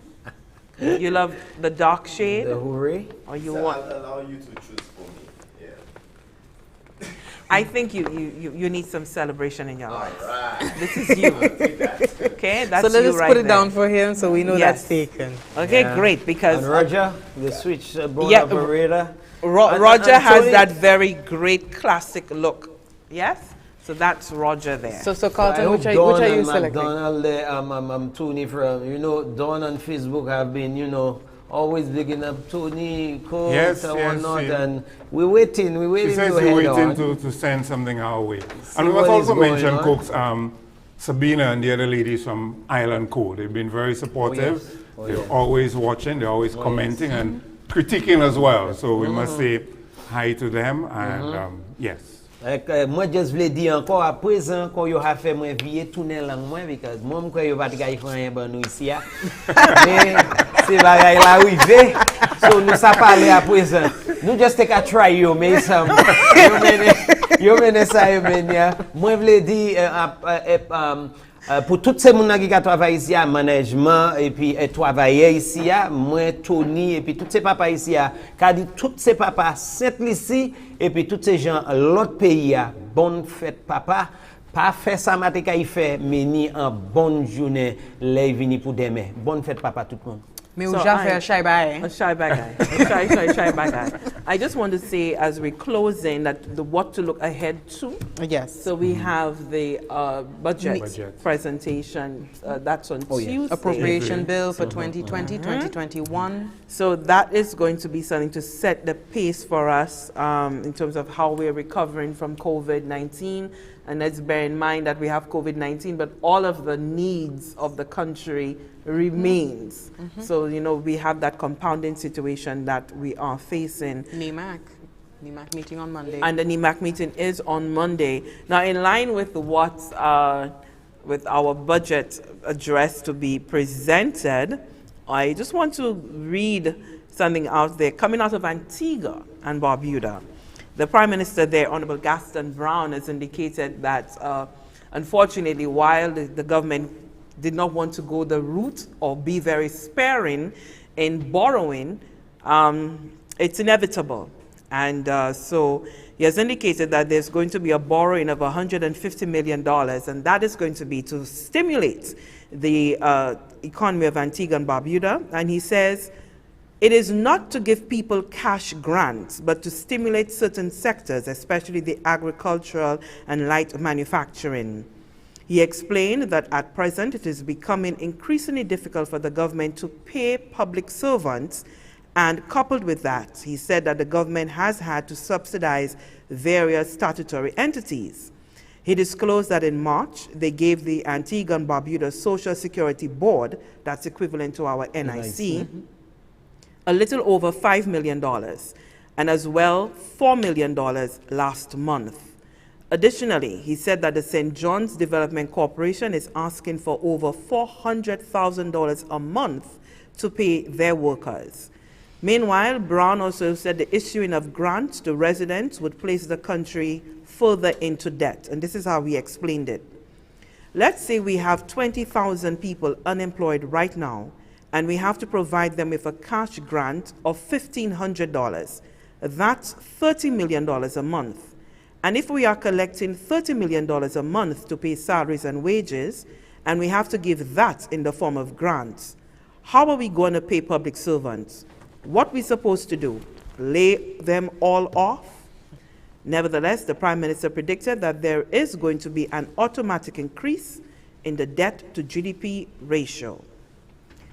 You love the dark shade? The hooray. Or you So want... I'll allow you to choose for me. Yeah. I think you need some celebration in your life. Right. This is you. Okay, that's so let's you just right put it there. down for him so we know that's taken. Okay, great, because... And Roger, the switch board yeah, operator. Roger has Tony. that very great classic look. Yes? So that's Roger there. So Carlton, which are you selecting? I'm Tony from, you know, Dawn on Facebook have been, you know, always bigging up Tony, Coach, and whatnot, and we're waiting. She says to we're head waiting on. to send something our way. See And we what must is also going mention, on. Cooks, Sabina and the other ladies from Island Code. They've been very supportive. They're always watching, they're always commenting and critiquing as well. So we must say hi to them and yes. Moi just voulais dire encore à présent quand yo a fait moi vier tourner langue moi because moi me yo pas gay faire bon nous ici a. Mais c'est bagay la arrivé. So nous ça parler à présent. Nous just take a try yo mais some yo mene ça yo mene. Moi voulais dire pour toutes ces gens qui travaillent ici à management et puis travailler ici à moi Tony et puis tous ces papas ici à qu'a dit tous ces papas Saint Lucia et puis tous ces gens l'autre pays à bonne fête papa pas faire ça matin qu'il fait mais ni en bonne journée les venir pour demain bonne fête papa tout le monde. Me so a shy bye. A shy bye guy. Shy bye guy. I just want to say as we close in that the what to look ahead to. Yes. So we have the budget presentation. That's on Tuesday. Appropriation bill for 2020, 2021. So that is going to be something to set the pace for us in terms of how we're recovering from COVID-19. And let's bear in mind that we have COVID-19, but all of the needs of the country remains. So, you know, we have that compounding situation that we are facing. NEMAC meeting on Monday. And the NEMAC meeting is on Monday. Now, in line with what, with our budget address to be presented, I just want to read something out there coming out of Antigua and Barbuda. The Prime Minister there, Honorable Gaston Brown, has indicated that, unfortunately, while the government did not want to go the route or be very sparing in borrowing, it's inevitable. And so he has indicated that there's going to be a borrowing of $150 million, and that is going to be to stimulate the economy of Antigua and Barbuda. And he says, it is not to give people cash grants, but to stimulate certain sectors, especially the agricultural and light manufacturing. He explained that at present it is becoming increasingly difficult for the government to pay public servants, and coupled with that, he said that the government has had to subsidize various statutory entities. He disclosed that in March, they gave the Antigua and Barbuda Social Security Board, that's equivalent to our NIC, a little over $5 million, and as well $4 million last month. Additionally, he said that the St. John's Development Corporation is asking for over $400,000 a month to pay their workers. Meanwhile, Brown also said the issuing of grants to residents would place the country further into debt, and this is how he explained it. Let's say we have 20,000 people unemployed right now, and we have to provide them with a cash grant of $1,500. That's $30 million a month. And if we are collecting $30 million a month to pay salaries and wages, and we have to give that in the form of grants, how are we going to pay public servants? What we're supposed to do, lay them all off. Nevertheless, the Prime Minister predicted that there is going to be an automatic increase in the debt to GDP ratio.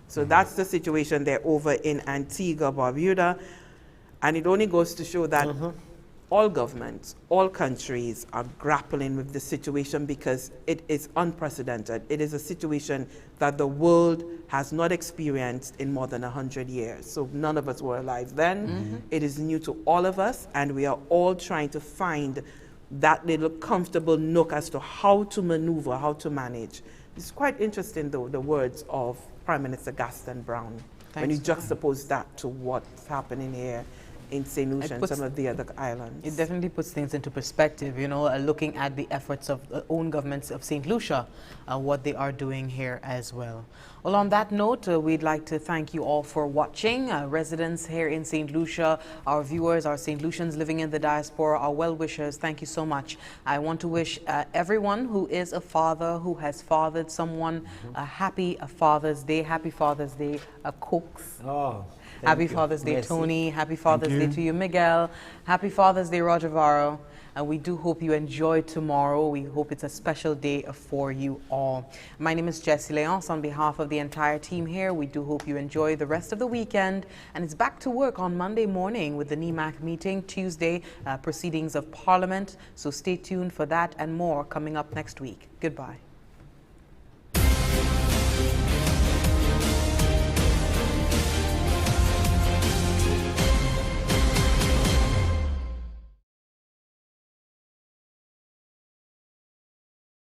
So that's the situation there over in Antigua, Barbuda. And it only goes to show that all governments, all countries are grappling with the situation because it is unprecedented. It is a situation that the world has not experienced in more than 100 years. So none of us were alive then. It is new to all of us, and we are all trying to find that little comfortable nook as to how to maneuver, how to manage. It's quite interesting, though, the words of Prime Minister Gaston Brown, when you juxtapose that to what's happening here in Saint Lucia and some of the other islands. It definitely puts things into perspective, you know, looking at the efforts of the own governments of Saint Lucia, what they are doing here as well. Well, on that note, we'd like to thank you all for watching. Residents here in Saint Lucia, our viewers, our Saint Lucians living in the diaspora, our well-wishers, thank you so much. I want to wish everyone who is a father, who has fathered someone, a happy Father's Day, happy Father's Day, Cooks. Oh. Happy Father's Day, Tony. Happy Father's Day to you, Miguel. Happy Father's Day, Roger Varro. And we do hope you enjoy tomorrow. We hope it's a special day for you all. My name is Jessie Leonce. On behalf of the entire team here, we do hope you enjoy the rest of the weekend. And it's back to work on Monday morning with the NEMAC meeting, Tuesday, proceedings of Parliament. So stay tuned for that and more coming up next week. Goodbye.